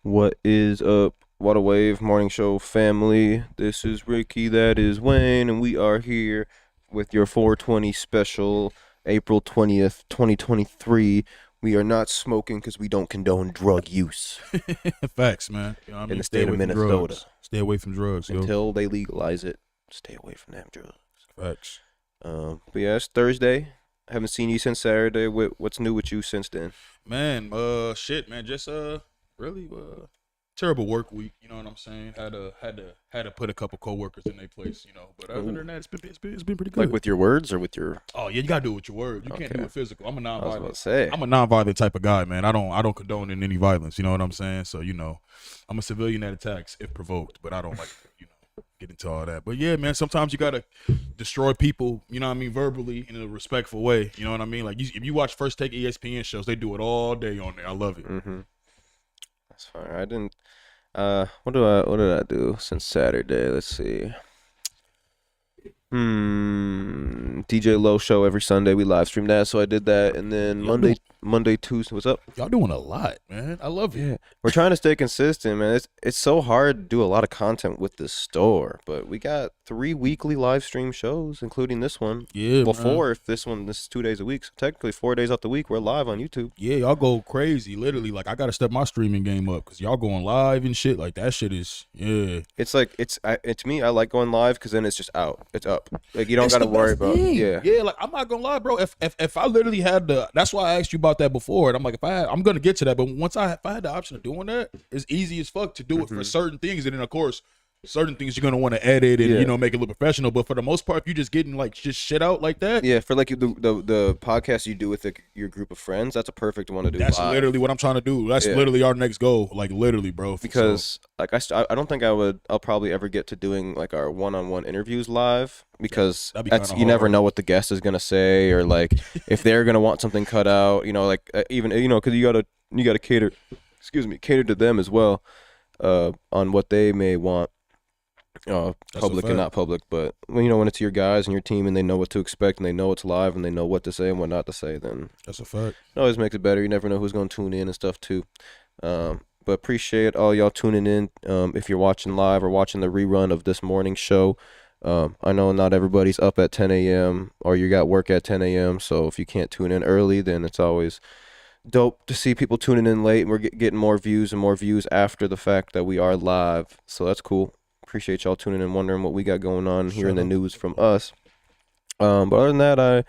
What is up? What a Wave Morning Show family. This is Ricky, that is Wayne, and we are here with your 420 special, April 20th, 2023. We are not smoking because we don't condone drug use Facts, man. You know what I in mean? the Stay state of away from Minnesota. drugs. Stay away from drugs, yo. Until they legalize it, stay away from them drugs. Facts. But yeah, it's Thursday. I haven't seen you since Saturday. What's new with you since then? Man, shit, man. Just really terrible work week. You know what I'm saying? Had to put a couple coworkers in their place. You know, but other Ooh. than that, it's been pretty good. Like with your words or with your? Oh yeah, you gotta do it with your words. You can't Okay. do it physical. I'm a I was about nonviolent. to say. I'm a nonviolent type of guy, man. I don't condone in any violence. You know what I'm saying? So I'm a civilian that attacks if provoked, but I don't like get into all that. But yeah, man, sometimes you gotta destroy people, you know what I mean, verbally in a respectful way. You know what I mean? Like if you watch First Take ESPN shows, they do it all day on there. I love it. Mm-hmm. That's fine. I didn't. What did I do since Saturday? Let's see. DJ Low show every Sunday. We live stream that, so I did that, and then Monday, Tuesday. What's up? Y'all doing a lot, man. I love it. Yeah, we're trying to stay consistent, man. It's so hard to do a lot of content with this store, but we got 3 weekly live stream shows, including this one. Yeah, Well, man. 4 if this is 2 days a week. So technically 4 days out the week we're live on YouTube. Yeah, y'all go crazy. Literally, like I gotta step my streaming game up because y'all going live and shit. Like that shit is It's like to me. I like going live because then it's just out. It's up. Like you don't It's got to the worry best about. thing. Yeah. Yeah. Like I'm not gonna lie, bro. If I literally had the, that's why I asked you about that before. And I'm like, I'm gonna get to that. But if I had the option of doing that, it's easy as fuck to do it for certain things. And then of course, certain things you're gonna want to edit and Yeah. make it look professional. But for the most part, if you just getting like just shit out like that, Yeah, for like the podcast you do with your group of friends, that's a perfect one to do. that's live. literally what I'm trying to do. That's Yeah. literally our next goal. Like literally, bro. Because like I don't think I'll probably ever get to doing like our one-on-one interviews live because That'd be that's kinda you never hard. know what the guest is gonna say or like if they're gonna want something cut out, like even because you gotta cater to them as well, on what they may want. That's a Public and fact. not public, but when it's your guys and your team and they know what to expect and they know it's live and they know what to say and what not to say, then That's a fact. it always makes it better. You never know who's going to tune in and stuff too. But appreciate all y'all tuning in. If you're watching live or watching the rerun of this morning show, I know not everybody's up at 10 a.m. or you got work at 10 a.m. So if you can't tune in early, then it's always dope to see people tuning in late. And we're getting more views and more views after the fact that we are live. So that's cool. Appreciate y'all tuning in, wondering what we got going on, hearing the news from us. But other than that, I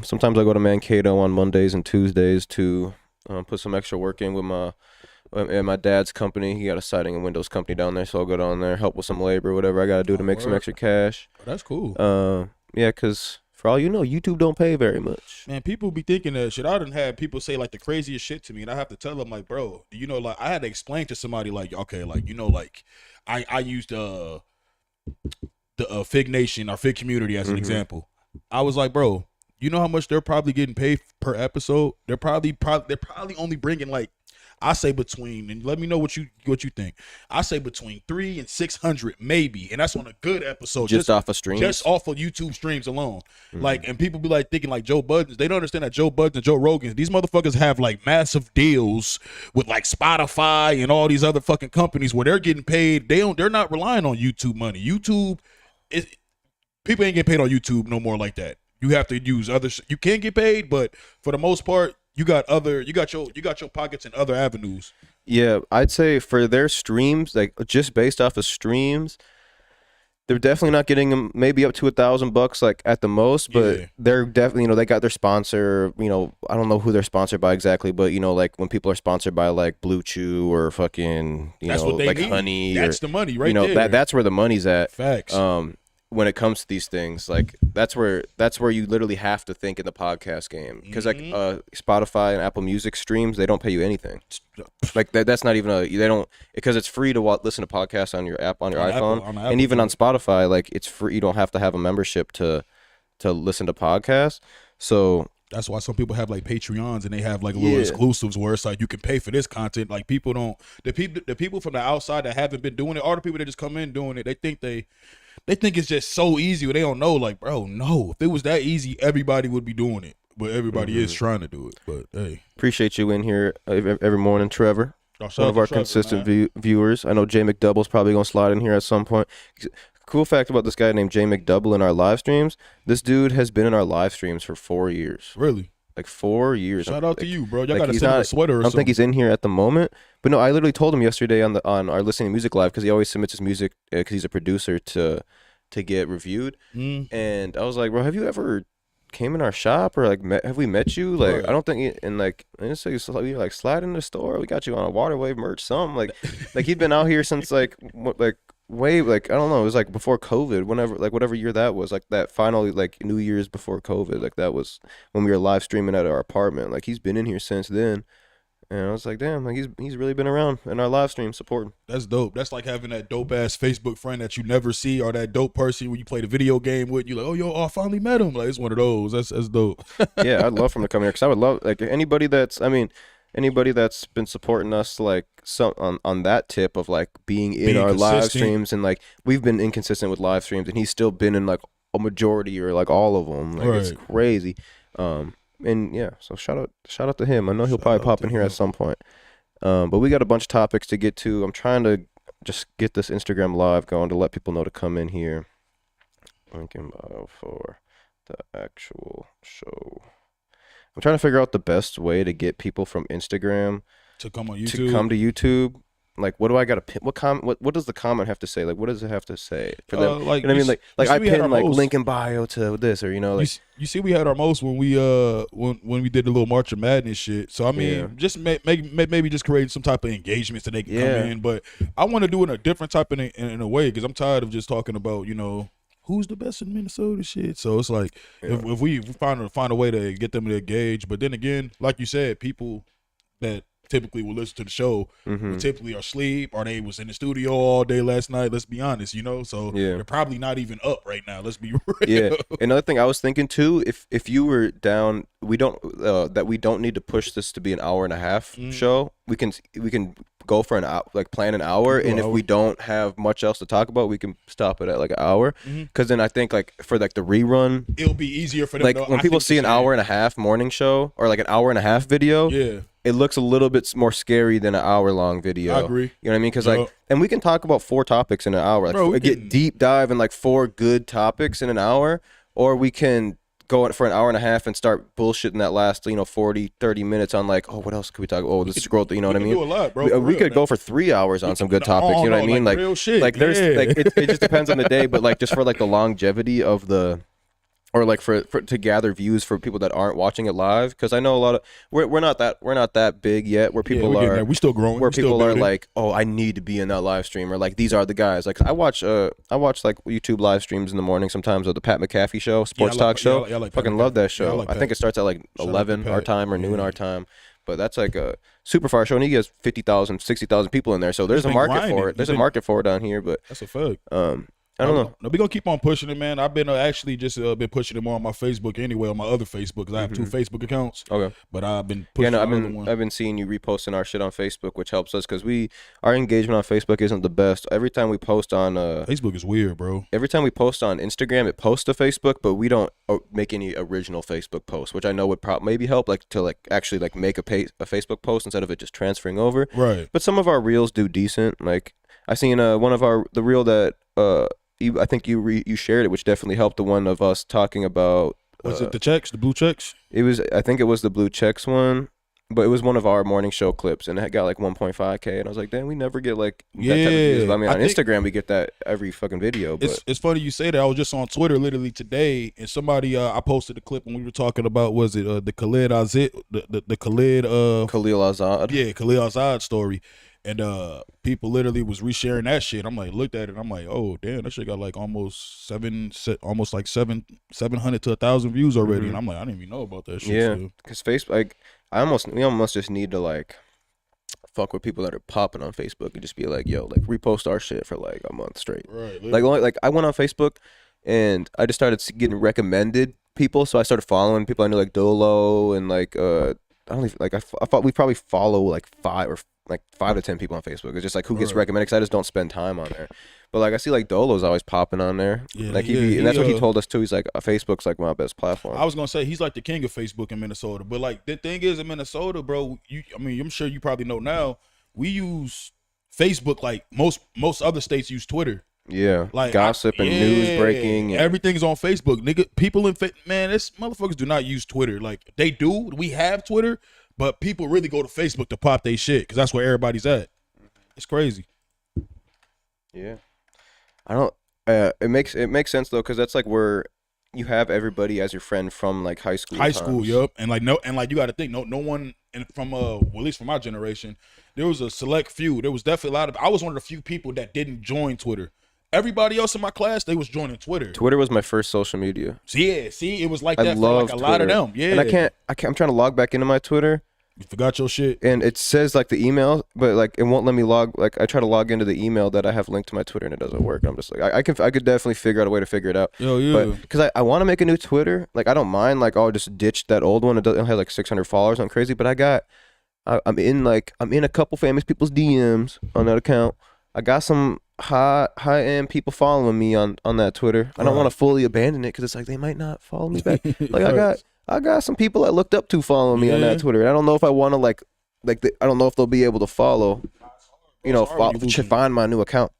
sometimes I go to Mankato on Mondays and Tuesdays to put some extra work in with my dad's company. He got a siding and windows company down there, so I'll go down there, help with some labor, whatever I got to do to make some word. extra cash. Oh, that's cool. Yeah, because for all you know, YouTube don't pay very much. Man, people be thinking that shit. I done had people say like the craziest shit to me, and I have to tell them like, bro, like I had to explain to somebody like, okay, like like I used the Fig Nation or Fig Community as an example. I was like, bro, you know how much they're probably getting paid per episode? They're probably only bringing like, I say between, and let me know what you think. I say between 300 and 600 maybe, and that's on a good episode. Just off of streams? Just off of YouTube streams alone. Like, and people be like thinking like Joe Budden. They don't understand that Joe Budden and Joe Rogan, these motherfuckers have like massive deals with like Spotify and all these other fucking companies where they're getting paid. They're not relying on YouTube money. People ain't getting paid on YouTube no more like that. You have to use other. You can get paid, but for the most part, you got your pockets in other avenues. Yeah, I'd say for their streams, like just based off of streams, they're definitely not getting them maybe up to $1,000 like at the most, but Yeah. they're definitely, they got their sponsor, I don't know who they're sponsored by exactly, but like when people are sponsored by like Blue Chew or fucking, That's what they like need. Honey, That's or, the money right there. that's where the money's at. Facts. When it comes to these things, like that's where you literally have to think in the podcast game, because like Spotify and Apple Music streams, they don't pay you anything. Like that's not even they don't, because it's free to listen to podcasts on your app on your iPhone, on the Apple and even on too. Spotify, like it's free. You don't have to have a membership to listen to podcasts. So That's why some people have like Patreons and they have like little exclusives where it's like you can pay for this content. Like people don't, the people from the outside that haven't been doing it, or the people that just come in doing it, they think it's just so easy, but they don't know. Like, bro, no, if it was that easy, everybody would be doing it. But everybody is trying to do it. But hey, appreciate you in here every morning, Trevor. Oh, shout one out of to our Trevor, consistent man. viewers. I know Jay McDouble's probably gonna slide in here at some point. Cool fact about this guy named Jay McDouble in our live streams. This dude has been in our live streams for 4 years. Really? Like 4 years. Shout out to you, bro. Y'all Like got to he's send him a not. sweater or I don't think something. he's in here at the moment. But no, I literally told him yesterday on our listening to music live because he always submits his music because he's a producer to get reviewed. Mm. And I was like, bro, have you ever came in our shop or like have we met you? Like Right. I don't think and like I just say we like slide in the store. We got you on a water wave merch something like he'd been out here since like way like I don't know. It was like before COVID. Whenever like whatever year that was like that final like New Year's before COVID. Like that was when we were live streaming at our apartment. Like he's been in here since then. And I was like, damn, like he's really been around in our live stream supporting. That's dope. That's like having that dope ass Facebook friend that you never see, or that dope person when you play the video game with. You like, oh yo, I finally met him. Like it's one of those. That's dope. Yeah, I'd love for him to come here because I would love like anybody that's been supporting us like some on that tip of like being in Being our live consistent. streams and like we've been inconsistent with live streams and he's still been in like a majority or like all of them. Like it's Right. crazy. And yeah, so shout out to him. I know he'll Shout probably out pop to in here him. at some point. But we got a bunch of topics to get to. I'm trying to just get this Instagram live going to let people know to come in here. Link in bio for the actual show. I'm trying to figure out the best way to get people from Instagram To come on to YouTube. come to YouTube. Like, what do I gotta pin? What does the comment have to say? Like, what does it have to say for them? Like You know what I mean? Like see I we had our pin like most- link in bio to this, or you know, like you see, we had our most when we when we did the little March of Madness shit. So I mean, Yeah. just maybe just create some type of engagement so they can Yeah. come in. But I want to do it in a different type of in a way because I'm tired of just talking about who's the best in Minnesota shit. So it's like if we find a way to get them to engage. But then again, like you said, people that typically will listen to the show typically are asleep or they was in the studio all day last night. Let's be honest, so Yeah. they're probably not even up right now. Let's be real. yeah. Another thing I was thinking too, if you were down, we don't need to push this to be an hour and a half show. We can go for an hour, like plan an hour, Do and an if hour. we don't have much else to talk about, we can stop it at like an hour. Because then I think like for like the rerun, It'll be easier for them. like to, when I people think see the an same. hour and a half morning show or like an hour and a half video, Yeah, it looks a little bit more scary than an hour long video. I agree. You know what I mean? Because Yup. like, and we can talk about 4 topics in an hour. Like, Bro, we get can- deep dive in like 4 good topics in an hour, or we can go for an hour and a half and start bullshitting that last 40 30 minutes on like, oh, what else could we talk about? Oh, this scroll, you know what I we mean? can do a lot, bro, we for we real, could man. go for 3 hours on some good can- topics, oh, you know no, what I mean? like real shit, there's yeah. like it just depends on the day, but like just for like the longevity of the, or like for to gather views for people that aren't watching it live, because I know a lot of we're not that big yet where people we're getting are there. We still growing. where We still people are building. like, oh, I need to be in that live stream, or like these are the guys. Like I watch like YouTube live streams in the morning sometimes of the Pat McAfee show, sports I like- talk show. yeah, I like Pat Fucking love McAfee. that Yeah, I show. like I think Pat. it starts at like Shout out to 11 our Pat. time or noon Yeah. our time. But that's like a super far show, and he has 50,000, 60,000 people in there. So there's a been market grinding. for it. There's He's a been- market for it down here, but That's a fact. I don't know. No, we gonna keep on pushing it, man. I've been actually just been pushing it more on my Facebook anyway, on my other Facebook, because I have 2 Facebook accounts. Okay. But I've been Yeah, pushing no, the other one. I've been seeing you reposting our shit on Facebook, which helps us because our engagement on Facebook isn't the best. Every time we post on Facebook is weird, bro. every time we post on Instagram, it posts to Facebook, but we don't make any original Facebook posts, which I know would maybe help, like to like actually like make a Facebook post instead of it just transferring over. Right. But some of our reels do decent. Like I seen one of the reel that I think you shared it, which definitely helped. The one of us talking about Was it the checks, the blue checks? I think it was the blue checks one. But it was one of our morning show clips, and it got like 1.5K, and I was like, damn, we never get like that type of views. But I mean, I on think- Instagram, we get that every fucking video. But It's funny you say that. I was just on Twitter literally today, and somebody I posted a clip when we were talking about the Khalid Azid, the Khalid Khalil Azad. yeah, Khalil Azad story. And people literally was resharing that shit. I'm like, looked at it. I'm like, oh damn, that shit got like almost 700 to 1,000 views already. And I'm like, I didn't even know about that shit. Yeah, still. because Facebook, like, we almost just need to like fuck with people that are popping on Facebook and just be like, yo, like repost our shit for like a month straight. Right. Like I went on Facebook and I just started getting recommended people, so I started following people I knew like Dolo and like I don't even like I thought we probably follow like 5 to 10 people on Facebook. It's just like who gets Right. recommended, because I just don't spend time on there. But like I see like Dolo's always popping on there. Yeah, Like yeah, and that's what he he, told us too. He's like, Facebook's like my best platform. I was gonna say he's like the king of Facebook in Minnesota. But like the thing is in Minnesota, bro, I'm sure you probably know now, we use Facebook like most other states use Twitter. Yeah, Like gossip and news breaking. And everything's on Facebook, nigga. People man, this motherfuckers do not use Twitter. Like they do. We have Twitter, but people really go to Facebook to pop their shit because that's where everybody's at. It's crazy. Yeah, I don't. It makes sense though, because that's like where you have everybody as your friend from like high school. High school, yup. And like you got to think, no one, and from well, at least from my generation, there was a select few. There was definitely a lot of. I was one of the few people that didn't join Twitter. Everybody else in my class, they was joining Twitter. Twitter was my first social media. See, it was like that for like a lot of them. Yeah, and I can't. I'm trying to log back into my Twitter. You forgot your shit, and it says like the email, but like it won't let me log. Like I try to log into the email that I have linked to my Twitter, and it doesn't work. I'm just like I could definitely figure out a way to figure it out. Yeah. But because I want to make a new Twitter, like I don't mind like I'll just ditch that old one. It doesn't have like 600 followers. I'm crazy, but I'm in a couple famous people's DMs on that account. I got some high end people following me on that Twitter. I don't want to fully abandon it because it's like they might not follow me back. Like I got some people I looked up to following me on that Twitter. And I don't know if I want to I don't know if they'll be able to follow, find my new account.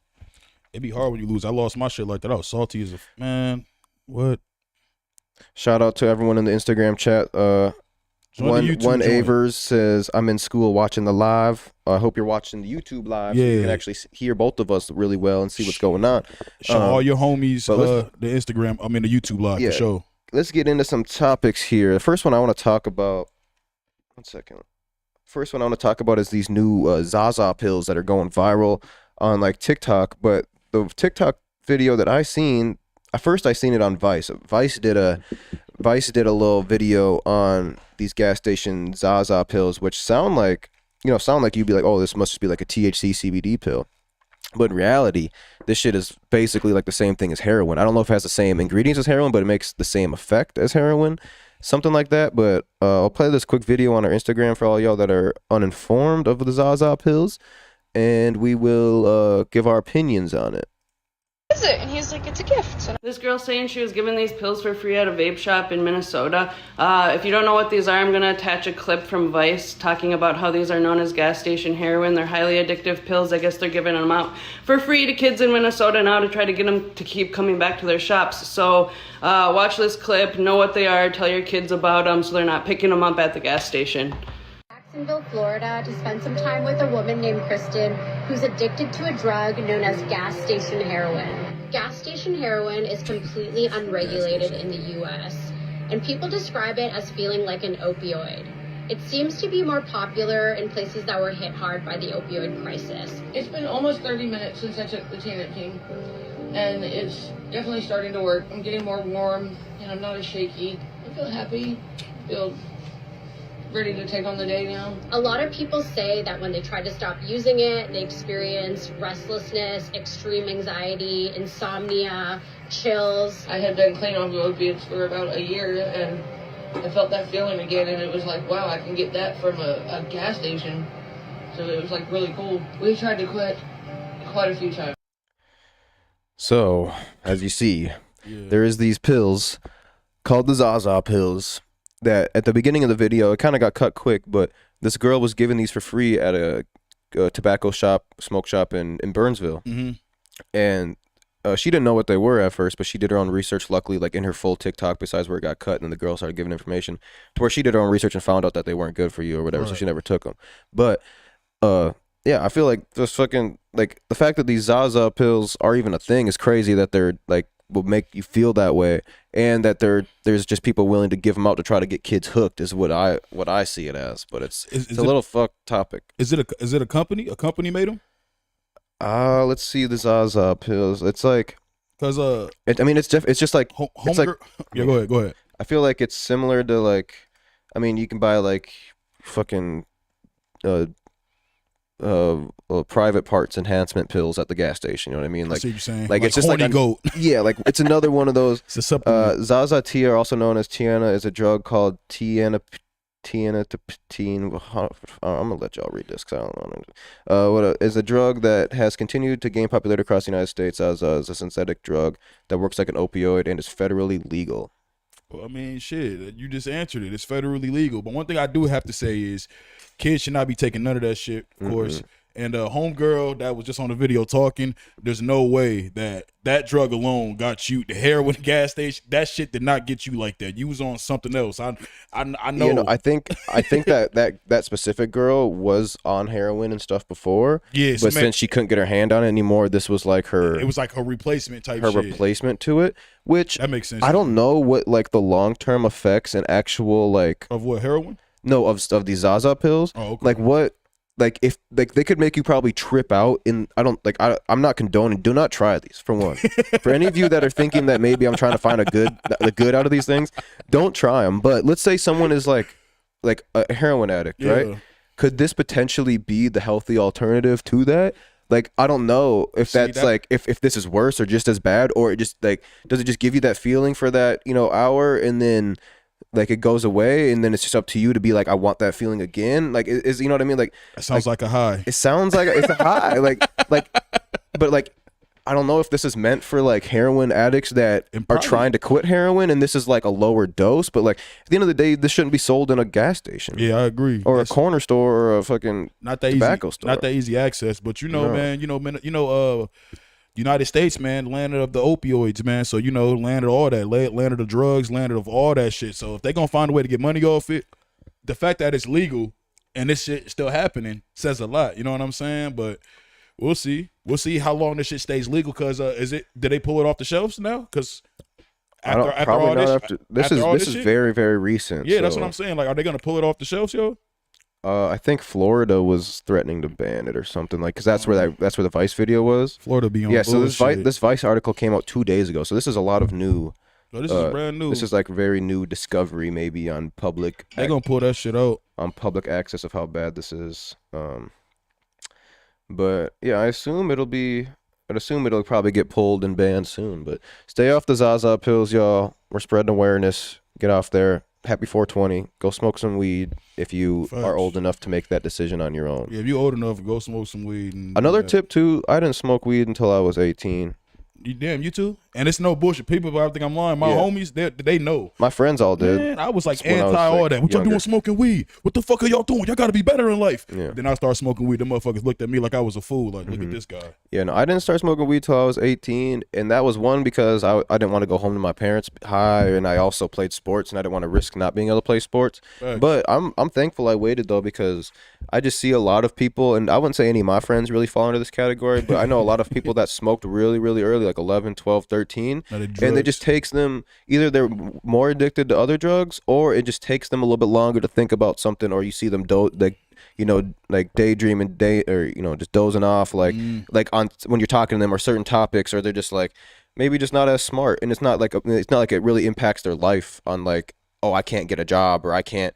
It'd be hard when you lose. I lost my shit like that. I was salty as a man. What? Shout out to everyone in the Instagram chat. One Avers says, I'm in school watching the live. I hope you're watching the YouTube live so you can actually hear both of us really well and see what's going on. Show all your homies the Instagram, the YouTube live for sure. Let's get into some topics here. The first one I want to talk about, one second. First one I want to talk about is these new Zaza pills that are going viral on like TikTok. But the TikTok video that I seen, first I seen it on Vice. Vice did a little video on these gas station Zaza pills, which sound like you'd be like, oh, this must just be like a THC CBD pill. But in reality, this shit is basically like the same thing as heroin. I don't know if it has the same ingredients as heroin, but it makes the same effect as heroin. Something like that. But I'll play this quick video on our Instagram for all y'all that are uninformed of the Zaza pills. And we will give our opinions on it. What is it? And he's like, it's a gift. This girl saying she was given these pills for free at a vape shop in Minnesota. If you don't know what these are, I'm going to attach a clip from Vice talking about how these are known as gas station heroin. They're highly addictive pills. I guess they're giving them out for free to kids in Minnesota now to try to get them to keep coming back to their shops. So watch this clip, know what they are, tell your kids about them so they're not picking them up at the gas station. Jacksonville, Florida, to spend some time with a woman named Kristen who's addicted to a drug known as gas station heroin. Gas station heroin is completely unregulated in the U.S., and people describe it as feeling like an opioid. It seems to be more popular in places that were hit hard by the opioid crisis. It's been almost 30 minutes since I took the Taneptine, and it's definitely starting to work. I'm getting more warm, and I'm not as shaky. I feel happy, feel ready to take on the day now. A lot of people say that when they try to stop using it, they experience restlessness, extreme anxiety, insomnia, chills. I had been clean off the opiates for about a year, and I felt that feeling again, and it was like, wow, I can get that from a gas station. So it was like really cool. We tried to quit quite a few times. So, as you see, there is these pills called the Zaza pills that at the beginning of the video, it kind of got cut quick, but this girl was giving these for free at a tobacco shop, smoke shop in Burnsville. Mm-hmm. And she didn't know what they were at first, but she did her own research, luckily, like in her full TikTok, besides where it got cut, and then the girl started giving information to where she did her own research and found out that they weren't good for you or whatever, so she never took them. But yeah, I feel like just fucking, like, the fact that these Zaza pills are even a thing is crazy, that they're like will make you feel that way, and that there's just people willing to give them out to try to get kids hooked is what I see it as. But it's a little fucked topic. Is it a company? A company made them? Let's see the Zaza pills. It's like, because it's just like it's like yeah. Go ahead. I feel like it's similar to, like, I mean, you can buy like fucking private parts enhancement pills at the gas station. You know what I mean? Like, I see what you're saying. Like it's just like goat. Yeah, like it's another one of those. It's a supplement. Zaza Tia, also known as Tiana, is a drug called tianaptine. I'm gonna let y'all read this because I don't know. Is a drug that has continued to gain popularity across the United States. Zaza is a synthetic drug that works like an opioid and is federally legal. Well, I mean, shit, you just answered it. It's federally legal. But one thing I do have to say is kids should not be taking none of that shit, of course. And homegirl that was just on the video talking, there's no way that drug alone got you. The heroin gas station, that shit did not get you like that. You was on something else. I know. You know, I think that specific girl was on heroin and stuff before. Yeah, but since she couldn't get her hand on it anymore, this was like her. It was like her replacement type. Her shit. replacement to it, which that makes sense. I don't know what like the long term effects and actual like of what heroin. No, of these Zaza pills. Oh, okay. Like what? Like if like they could make you probably trip out. I'm not condoning. Do not try these for one. For any of you that are thinking that maybe I'm trying to find the good out of these things, don't try them. But let's say someone is like a heroin addict, right? Could this potentially be the healthy alternative to that? Like I don't know if that's like if this is worse or just as bad, or it just like does it just give you that feeling for that hour and then like it goes away and then it's just up to you to be like I want that feeling again. Like is you know what I mean? Like it sounds like a high. It sounds like it's a high. But like I don't know if this is meant for like heroin addicts that are trying to quit heroin and this is like a lower dose. But like at the end of the day, this shouldn't be sold in a gas station. Yeah, I agree. Or a corner store or a fucking tobacco store. Not that easy access. But man, United States, man, landed of the opioids, man. So, landed all that, landed of drugs, landed of all that shit. So if they're going to find a way to get money off it, the fact that it's legal and this shit still happening says a lot. You know what I'm saying? But we'll see. We'll see how long this shit stays legal. Because did they pull it off the shelves now? Because this is very, very recent. Yeah, so. That's what I'm saying. Like, are they going to pull it off the shelves, yo? I think Florida was threatening to ban it or something because that's where the Vice video was. Florida be on so bullshit. this Vice article came out 2 days ago. So this is a lot of new. This is brand new. This is like very new discovery maybe on public. They're gonna pull that shit out on public access of how bad this is. But yeah, I'd assume it'll probably get pulled and banned soon. But stay off the Zaza pills, y'all. We're spreading awareness. Get off there. Happy 420. Go smoke some weed if you are old enough to make that decision on your own. Yeah, if you're old enough, go smoke some weed. Another tip too, I didn't smoke weed until I was 18. You too? And it's no bullshit. People probably think I'm lying. My homies, they know. My friends all did. Man, I was like anti all that. What y'all doing smoking weed? What the fuck are y'all doing? Y'all got to be better in life. Yeah. Then I started smoking weed. The motherfuckers looked at me like I was a fool. Like, look at this guy. Yeah, no, I didn't start smoking weed till I was 18. And that was one because I didn't want to go home to my parents high. And I also played sports and I didn't want to risk not being able to play sports. Thanks. But I'm thankful I waited though because I just see a lot of people, and I wouldn't say any of my friends really fall into this category, but I know a lot of people that smoked really, really early, like 11, 12, 13. And it just takes them, either they're more addicted to other drugs or it just takes them a little bit longer to think about something, or you see them like daydreaming just dozing off like on when you're talking to them or certain topics, or they're just like maybe just not as smart, and it's not like it really impacts their life on like, oh, I can't get a job, or I can't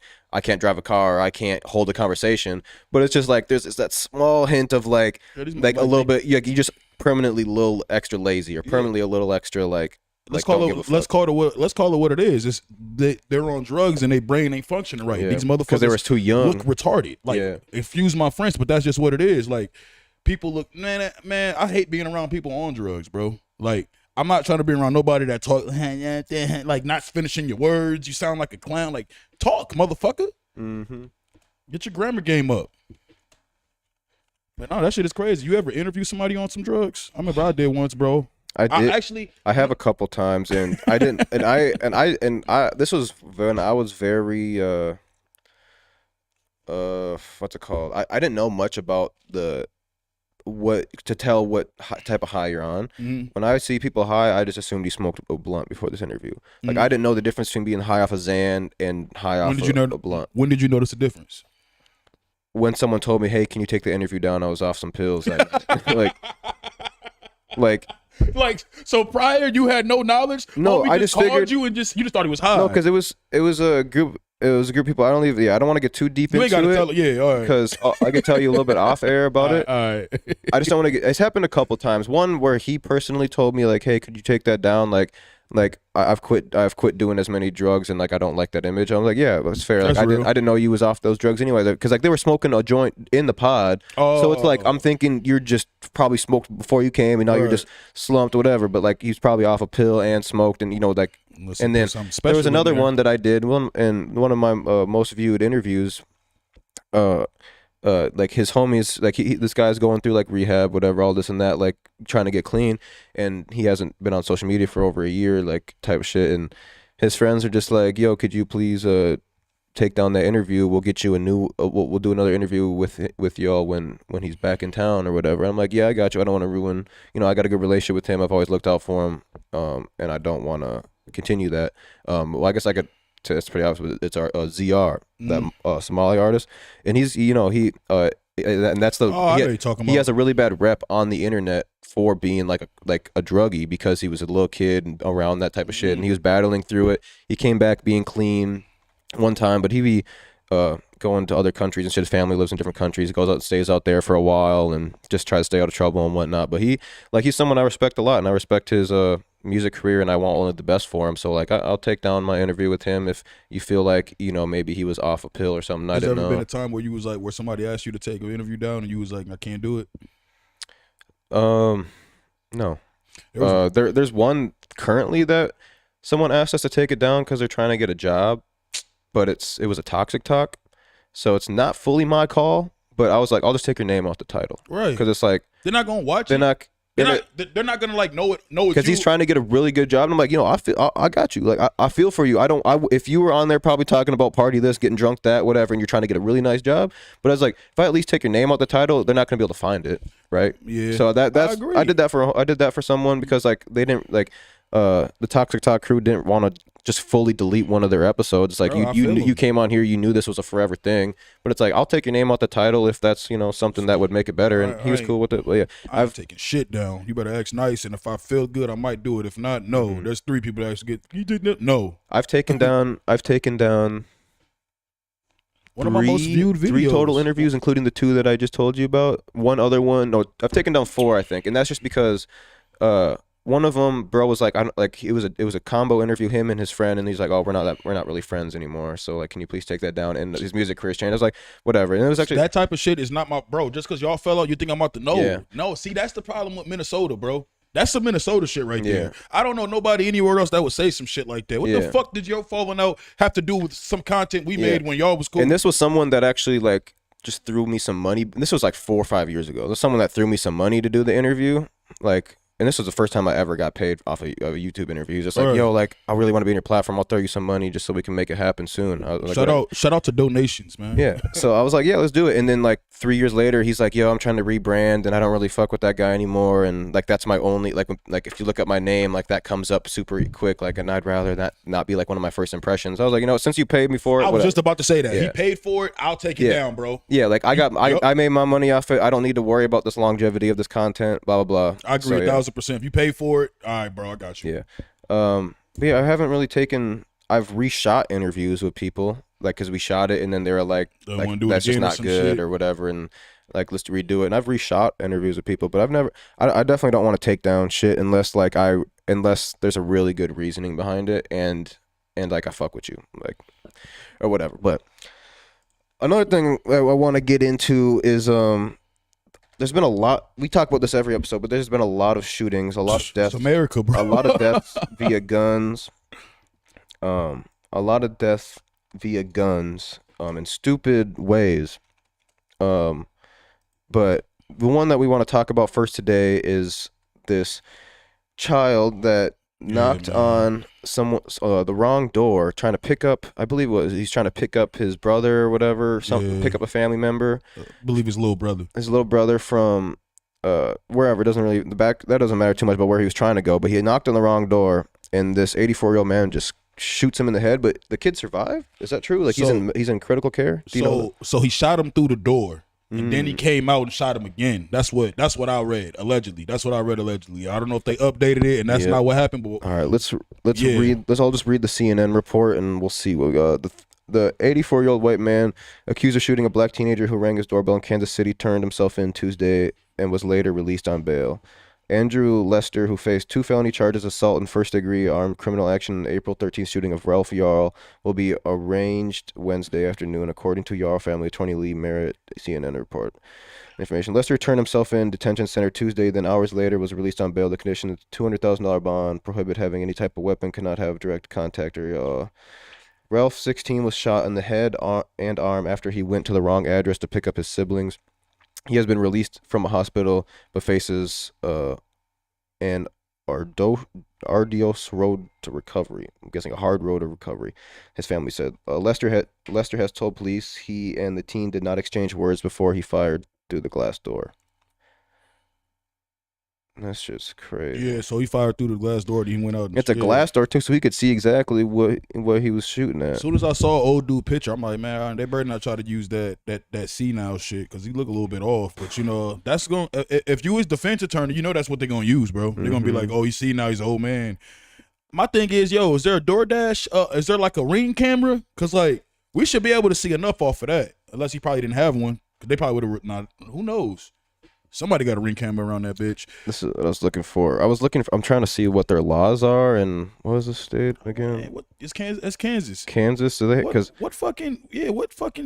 drive a car, or I can't hold a conversation. But it's just like there's that small hint of like a little bit, you just permanently a little extra lazy, or permanently a little extra like. Let's call it what it is. It's they're on drugs and their brain ain't functioning right. Yeah. These motherfuckers because they were too young, look retarded. Like excuse my French, but that's just what it is. Like people look, man. I hate being around people on drugs, bro. Like I'm not trying to be around nobody that talk like not finishing your words. You sound like a clown. Like talk, motherfucker. Mm-hmm. Get your grammar game up. But no, that shit is crazy. You ever interview somebody on some drugs? I remember I did once, bro. I did. I have a couple times, and I didn't. And I. This was when I was very. What's it called? I didn't know much about what type of high you're on. Mm-hmm. When I see people high, I just assumed you smoked a blunt before this interview. Like I didn't know the difference between being high off a Xan and high off a blunt. When did you notice the difference? When someone told me, "Hey, can you take the interview down?" I was off some pills. Like so prior you had no knowledge? No, I just called figured you and you just thought he was high. No, because it was a group. It was a group of people. I don't want to get too deep into it. You ain't gotta tell it. Yeah, all right. Because I can tell you a little bit off air about it. All right. I just don't want to get. It's happened a couple times. One where he personally told me like, "Hey, could you take that down?" Like I've quit doing as many drugs, and like I don't like that image. I'm like, yeah, that's fair. Like I didn't know you was off those drugs anyway, because like they were smoking a joint in the pod. So it's like I'm thinking you're just probably smoked before you came, and now you're just slumped, whatever. But like he's probably off a pill and smoked, and like. And then there was another one that I did, one of my most viewed interviews. like his homies, like this guy's going through like rehab, whatever, all this and that, like trying to get clean, and he hasn't been on social media for over a year, like type of shit. And his friends are just like, yo, could you please take down that interview? We'll get you a new, we'll do another interview with y'all when he's back in town or whatever. I'm like, yeah, I got you. I don't want to ruin, I got a good relationship with him. I've always looked out for him, and I don't want to continue that. Well, I guess I could. It's pretty obvious. It's our ZR, that Somali artist, and he's and that's the I know you're talking he about. has a really bad rep on the internet for being like a druggie because he was a little kid and around that type of shit, and he was battling through it. He came back being clean one time, but he be going to other countries and shit. His family lives in different countries. He goes out, stays out there for a while, and just tries to stay out of trouble and whatnot. But he's someone I respect a lot, and I respect his music career, and I want only the best for him. So like I'll take down my interview with him if you feel like maybe he was off a pill or something. I Has there didn't ever know. been a time where you was like, where somebody asked you to take an interview down and you was like, I can't do it? No. There's one currently that someone asked us to take it down because they're trying to get a job, but it was a toxic talk, so it's not fully my call. But I was like, I'll just take your name off the title, Right. Because it's like They're not gonna watch they're it. not. They're not gonna like know it. Because he's trying to get a really good job, and I'm like, I got you. Like, I feel for you. If you were on there probably talking about party this, getting drunk that, whatever, and you're trying to get a really nice job, but I was like, if I at least take your name out the title, they're not gonna be able to find it, right? Yeah. So that's agree. I did that for someone because like they didn't like the Toxic Talk crew didn't want to just fully delete one of their episodes. It's like Bro, I feel you 'em. came on here, you knew this was a forever thing, but it's like I'll take your name out the title if that's something that would make it better, and he was cool with it. But yeah, I've taken shit down. You better act nice, and if I feel good, I might do it. If not, no. Mm-hmm. There's 3 people that actually get. You did that? No. I've taken down One of my most viewed videos. 3 total interviews, including the 2 that I just told you about. One other one, no, I've taken down 4, I think, and that's just because one of them, bro, was like, it was a combo interview, him and his friend, and he's like, oh, we're not really friends anymore, so like, can you please take that down? And his music career's changed. I was like, whatever, and it was actually That type of shit is not my bro. Just because y'all fell out, you think I'm out to know? Yeah. No, see, that's the problem with Minnesota, bro. That's some Minnesota shit right Yeah. there. I don't know nobody anywhere else that would say some shit like that. What Yeah. the fuck did your falling out have to do with some content we made when y'all was cool? And this was someone that actually like just threw me some money. This was like 4 or 5 years ago. There's someone that threw me some money to do the interview, like. And this was the first time I ever got paid off a YouTube interview. He's just like, Right. yo, like, I really want to be in your platform. I'll throw you some money just so we can make it happen soon. I was like, shout out to donations, man. yeah. So I was like, yeah, let's do it. And then like 3 years later, he's like, yo, I'm trying to rebrand and I don't really fuck with that guy anymore. And like, that's my only, like if you look at my name, like that comes up super quick. Like, and I'd rather that not be like one of my first impressions. I was like, since you paid me for it. I was just about to say that. He Yeah. paid for it. I'll take it Yeah. down, bro. Yeah, like Yup. I made my money off it. I don't need to worry about this longevity of this content, blah, blah, blah. I agree So, yeah. 1,000%. If you pay for it, all right, bro, I got you. Yeah. But yeah, I haven't really I've reshot interviews with people, like, because we shot it and then they were like They wanna do it that's just again or not some good shit. or whatever, and like, let's redo it. And I've reshot interviews with people, but I definitely don't want to take down shit unless there's a really good reasoning behind it and like I fuck with you, like, or whatever. But another thing that I want to get into is there's been a lot. We talk about this every episode, but there's been a lot of shootings, a lot of deaths, It's America, bro. a lot of deaths via guns, in stupid ways. But the one that we want to talk about first today is this child that knocked man. on the wrong door, trying to pick up. I believe he's trying to pick up his brother or whatever, Yeah. pick up a family member. I believe his little brother. His little brother from wherever. It doesn't really that doesn't matter too much about where he was trying to go, but he had knocked on the wrong door, and this 84-year-old man just shoots him in the head. But the kid survived. Is that true? Like, he's in critical care. Do you know that? So he shot him through the door, and then he came out and shot him again. That's what I read allegedly. That's what I read allegedly. I don't know if they updated it, and that's Yeah. not what happened. But All right, let's Yeah. read. Let's all just read the CNN report, and we'll see what we got. The 84-year-old white man accused of shooting a black teenager who rang his doorbell in Kansas City turned himself in Tuesday and was later released on bail. Andrew Lester, who faced 2 felony charges, assault and first-degree armed criminal action in the April 13th shooting of Ralph Yarl, will be arraigned Wednesday afternoon, according to Yarl family attorney Lee Merritt, CNN report. Information. Lester turned himself in detention center Tuesday, then hours later was released on bail. The condition is $200,000 bond, prohibit having any type of weapon, cannot have direct contact or Ralph, 16, was shot in the head and arm after he went to the wrong address to pick up his siblings. He has been released from a hospital but faces an arduous road to recovery. I'm guessing a hard road to recovery, his family said. Lester has told police he and the teen did not exchange words before he fired through the glass door. That's just crazy. Yeah, so he fired through the glass door. Then he went out. And It's a glass door too, so he could see exactly what he was shooting at. As soon as I saw old dude picture, I'm like, man, they better not try to use that senile shit because he look a little bit off. But you know, that's going. If you was defense attorney, you know that's what they're gonna use, bro. They're gonna be like, oh, he's senile, he's an old man. My thing is, yo, is there a DoorDash? Is there like a Ring camera? Cause like we should be able to see enough off of that. Unless he probably didn't have one, cause they probably would have not. Who knows? Somebody got a Ring camera around that bitch. This is what I was looking for. I'm trying to see what their laws are and what was the state again? Man, what is Kansas? That's Kansas. Kansas, so they because what fucking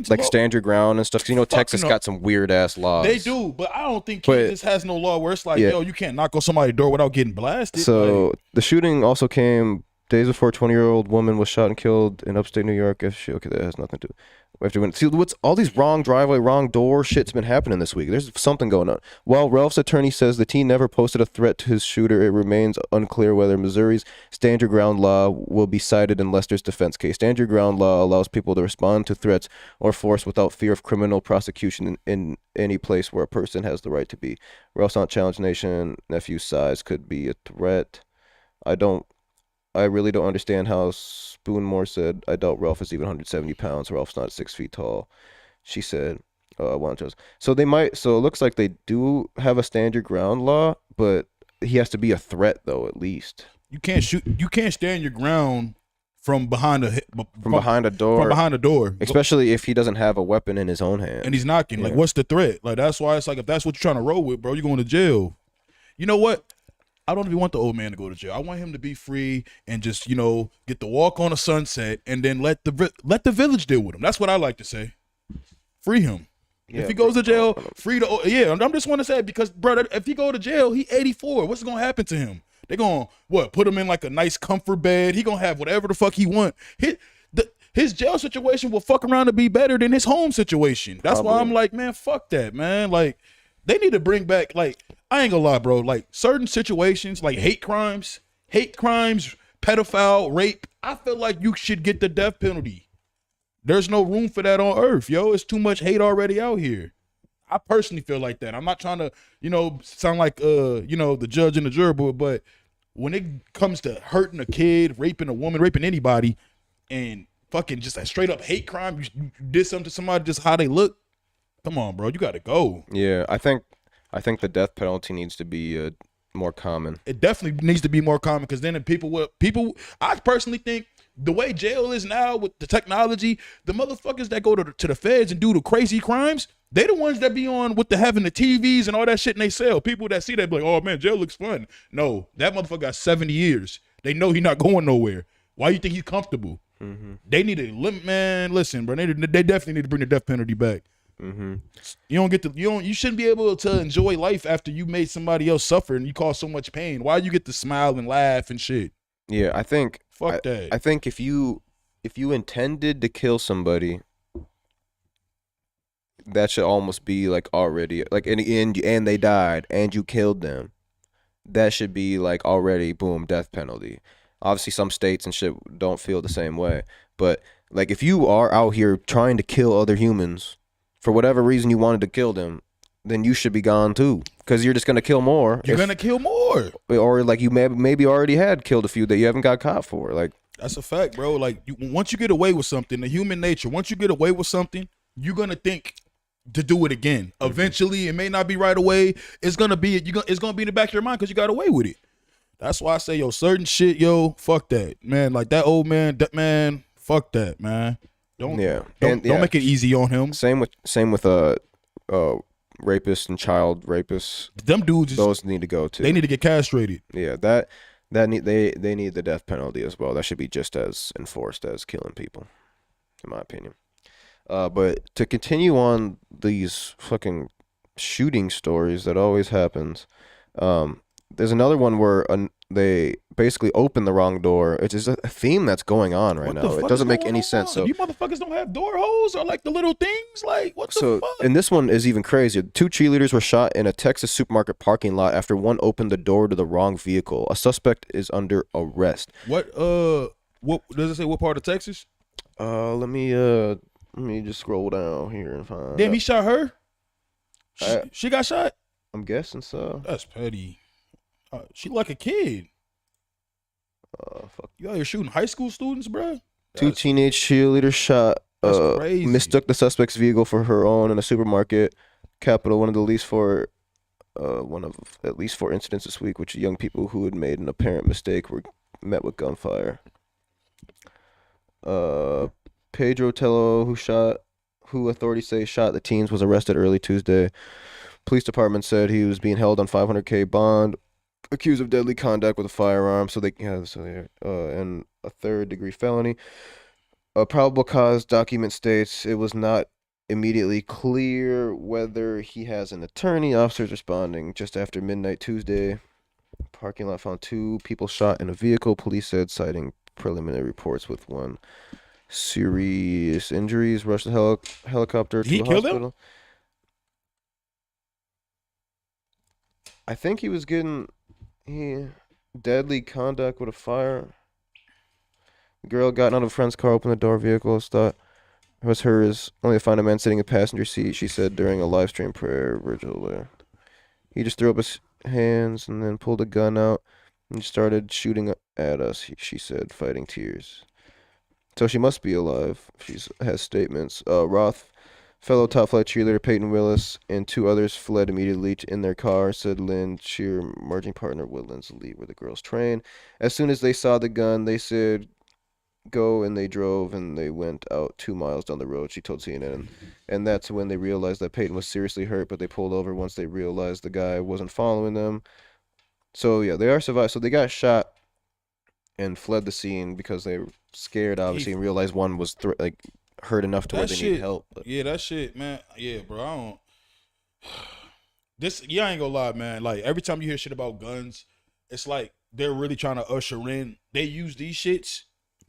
like stand your ground and stuff. 'Cause you know Texas got some weird ass laws. They do, but I don't think Kansas has no law where it's like, yo, you can't knock on somebody's door without getting blasted. So the shooting also came days before a 20-year-old woman was shot and killed in upstate New York. Okay, that has nothing to do. We have to win. See, what's all these wrong driveway, wrong door shit's been happening this week. There's something going on. While Ralph's attorney says the teen never posted a threat to his shooter, it remains unclear whether Missouri's stand your ground law will be cited in Lester's defense case. Stand your ground law allows people to respond to threats or force without fear of criminal prosecution in any place where a person has the right to be. Ralph's Aunt Challenge Nation nephew's size could be a threat. I really don't understand how Spoonmore said, I doubt Ralph is even 170 pounds. Ralph's not 6 feet tall. She said, so they might, so it looks like they do have a stand your ground law, but he has to be a threat though, at least. You can't stand your ground from behind a door. From behind a door. Especially if he doesn't have a weapon in his own hand. And he's knocking. Like, what's the threat? Like, that's why it's like, if that's what you're trying to roll with, bro, you're going to jail. You know what? I don't even want the old man to go to jail. I want him to be free and just, you know, get to walk on a sunset and then let the village deal with him. That's what I like to say. Free him. Yeah, if he goes to jail, free the. Yeah, I'm just want to say because, brother, if he go to jail, he 84. What's going to happen to him? They're going to, put him in like a nice comfort bed. He going to have whatever the fuck he want. His jail situation will fuck around to be better than his home situation. That's why I'm like, man, fuck that, man. Like, they need to bring back, like, I ain't gonna lie, bro. Like, certain situations, like hate crimes, pedophile, rape, I feel like you should get the death penalty. There's no room for that on earth, yo. It's too much hate already out here. I personally feel like that. I'm not trying to, sound like, the judge and the juror, but when it comes to hurting a kid, raping a woman, raping anybody, and fucking just a straight up hate crime, you did something to somebody just how they look, come on, bro. You got to go. Yeah, I think the death penalty needs to be more common. It definitely needs to be more common because then I personally think the way jail is now with the technology, the motherfuckers that go to the feds and do the crazy crimes, they the ones that be on with having the TVs and all that shit in they cell. People that see that be like, oh man, jail looks fun. No, that motherfucker got 70 years. They know he not going nowhere. Why you think he's comfortable? Mm-hmm. They need to limit, man. Listen, bro, they definitely need to bring the death penalty back. Mm-hmm. You shouldn't be able to enjoy life after you made somebody else suffer and you caused so much pain. Why you get to smile and laugh and shit? Yeah, I think that. I think if you intended to kill somebody, that should almost be like already like and they died and you killed them. That should be like already boom, death penalty. Obviously some states and shit don't feel the same way, but like if you are out here trying to kill other humans for whatever reason you wanted to kill them, then you should be gone too, because you're just gonna kill more. You're gonna kill more, or like you maybe already had killed a few that you haven't got caught for. Like that's a fact, bro. Like once you get away with something, the human nature. Once you get away with something, you're gonna think to do it again. Mm-hmm. Eventually, it may not be right away. It's gonna be it's gonna be in the back of your mind because you got away with it. That's why I say, yo, certain shit, yo, fuck that, man. Like that old man, fuck that, man. Don't make it easy on him. Same with rapists and child rapists. Them dudes, those need to go too. They need to get castrated. Yeah, they need the death penalty as well. That should be just as enforced as killing people, in my opinion. But to continue on these fucking shooting stories that always happens, there's another one where they basically opened the wrong door. It's just a theme that's going on right What the now. fuck It is doesn't make going any on? sense. So You motherfuckers don't have door holes or like the little things? Like, what the fuck? and this one is even crazier. 2 cheerleaders were shot in a Texas supermarket parking lot after one opened the door to the wrong vehicle. A suspect is under arrest. What does it say? What part of Texas? Let me just scroll down here and find. Damn, out. he shot her. I- She got shot. I'm guessing so. That's petty. She like a kid. Fuck. You out here shooting high school students, bro? 2 teenage cheerleaders shot. That's crazy. Mistook the suspect's vehicle for her own in a supermarket. Capital. One of at least 4 incidents this week, which young people who had made an apparent mistake were met with gunfire. Pedro Tello, who authorities say shot the teens, was arrested early Tuesday. Police department said he was being held on $500K bond, accused of deadly conduct with a firearm. And a 3rd-degree felony. A probable cause document states it was not immediately clear whether he has an attorney. Officers responding just after midnight Tuesday. Parking lot found 2 people shot in a vehicle. Police said, citing preliminary reports with 1 serious injuries. Rushed the helicopter to He the killed him? hospital. I think he was getting deadly conduct with a fire. The girl got out of a friend's car, opened the door. Vehicle thought it was hers. Only to find a man sitting in the passenger seat. She said during a live stream prayer vigil there. He just threw up his hands and then pulled a gun out and started shooting at us. She said, fighting tears. So she must be alive. She has statements. Roth, fellow top flight cheerleader Peyton Willis, and 2 others fled immediately in their car, said Lynn Shear, merging partner Woodlands Elite, where the girls train. As soon as they saw the gun, they said, go, and they drove, and they went out 2 miles down the road, she told CNN. And that's when they realized that Peyton was seriously hurt, but they pulled over once they realized the guy wasn't following them. So, yeah, they are survived. So they got shot and fled the scene because they were scared, obviously, and realized one was hurt enough to where they need help. But. Yeah, that shit, man. Yeah, bro, I don't. I ain't gonna lie, man. Like, every time you hear shit about guns, it's like they're really trying to usher in. They use these shits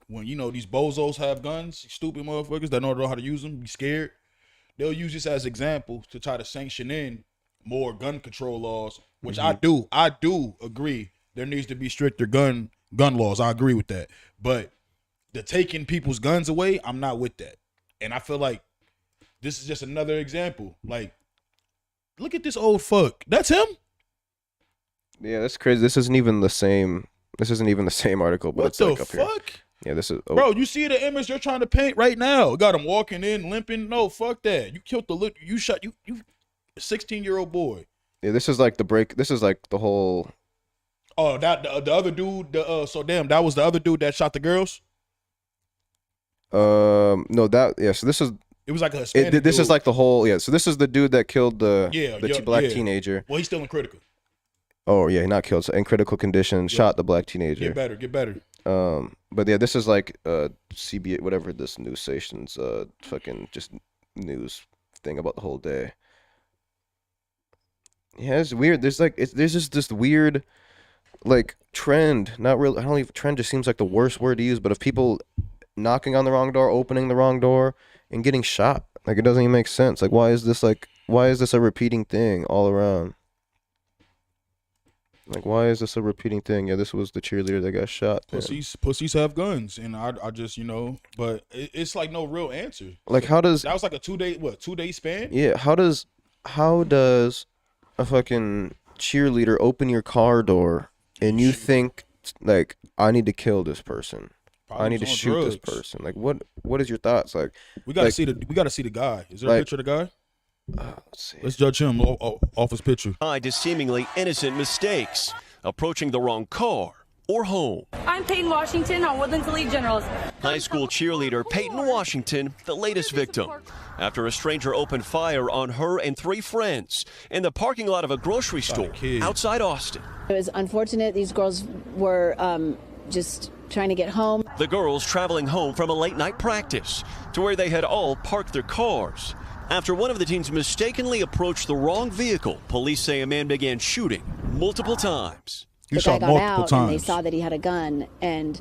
when, these bozos have guns, stupid motherfuckers that don't know how to use them, be scared. They'll use this as example to try to sanction in more gun control laws, which I do agree. There needs to be stricter gun laws. I agree with that. But the taking people's guns away, I'm not with that. And I feel like this is just another example. Like, look at this old fuck. That's him? Yeah, that's crazy. This isn't even the same article, but What it's the like up here. fuck? Yeah, this is. Bro, you see the image they're trying to paint right now? Got him walking in, limping. No, fuck that. You killed you shot you 16-year-old boy. Yeah, this is like the break. This is like the whole. Oh, that the other dude. That was the other dude that shot the girls. No, that yeah. So this is. It was like a Hispanic This dude. is like the whole yeah. So this is the dude that killed the black yeah. teenager. Well, he's still in critical. Oh yeah, not killed. So in critical condition, shot the black teenager. Get better. But yeah, this is like CBA, whatever this news station's fucking just news thing about the whole day. Yeah, it's weird. There's just this weird like trend. Not really. I don't even trend just seems like the worst word to use. But of people knocking on the wrong door, opening the wrong door, and getting shot. Like it doesn't even make sense. Like why is this a repeating thing all around? Like, why is this a repeating thing? Yeah, this was the cheerleader that got shot. Pussies have guns, and I just but it's like no real answer. Like, how does that was like a 2-day span? Yeah, how does a fucking cheerleader open your car door and you think like I need to kill this person? Probably I need to shoot drugs. this person. Like, what is your thoughts? Like, we gotta see the guy. Is there a picture of the guy? Let's see. Let's judge him off his picture. To seemingly innocent mistakes, approaching the wrong car or home. I'm Peyton Washington on Woodlands Elite Generals. High school cheerleader Peyton Washington, the latest victim, after a stranger opened fire on her and 3 friends in the parking lot of a grocery store outside Austin. It was unfortunate. These girls were just trying to get home. The girls traveling home from a late night practice to where they had all parked their cars. After one of the teens mistakenly approached the wrong vehicle, police say a man began shooting multiple times. the shot guy got multiple out and they times. saw that he had a gun, and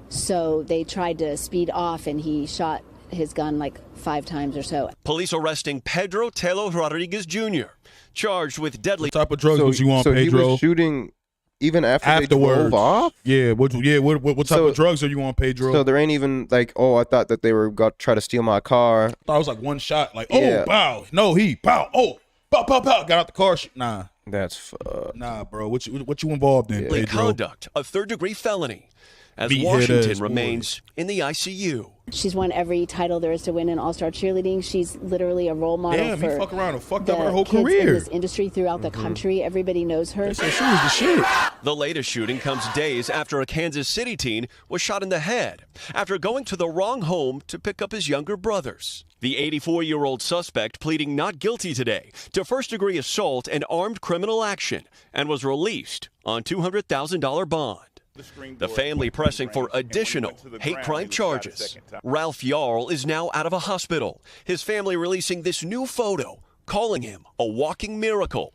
so they tried to speed off, and he shot his gun like 5 times or so. Police arresting Pedro Telo Rodriguez Jr., charged with deadly. What type of drugs was you on, so Pedro? he was shooting even after they Afterwards. drove off? Yeah, what type of drugs are you on, Pedro? So there ain't even like, oh, I thought that they were going to try to steal my car. I thought it was like one shot, like, Yeah. oh, pow. No, he, pow, oh, pow, pow, pow. Got out the car. Nah. That's fucked. Nah, bro. What you involved in, Pedro? Conduct, a third-degree felony, as Meathead Washington ass boy. remains in the ICU. She's won every title there is to win in all-star cheerleading. She's literally a role model Damn, he for fuck around and fucked the up her whole kids in career. this industry throughout the country. Everybody knows her. They said she was the shit. The latest shooting comes days after a Kansas City teen was shot in the head after going to the wrong home to pick up his younger brothers. The 84-year-old suspect pleading not guilty today to first-degree assault and armed criminal action and was released on $200,000 bond. The family pressing for additional hate crime charges. Ralph Yarl is now out of a hospital. His family releasing this new photo, calling him a walking miracle.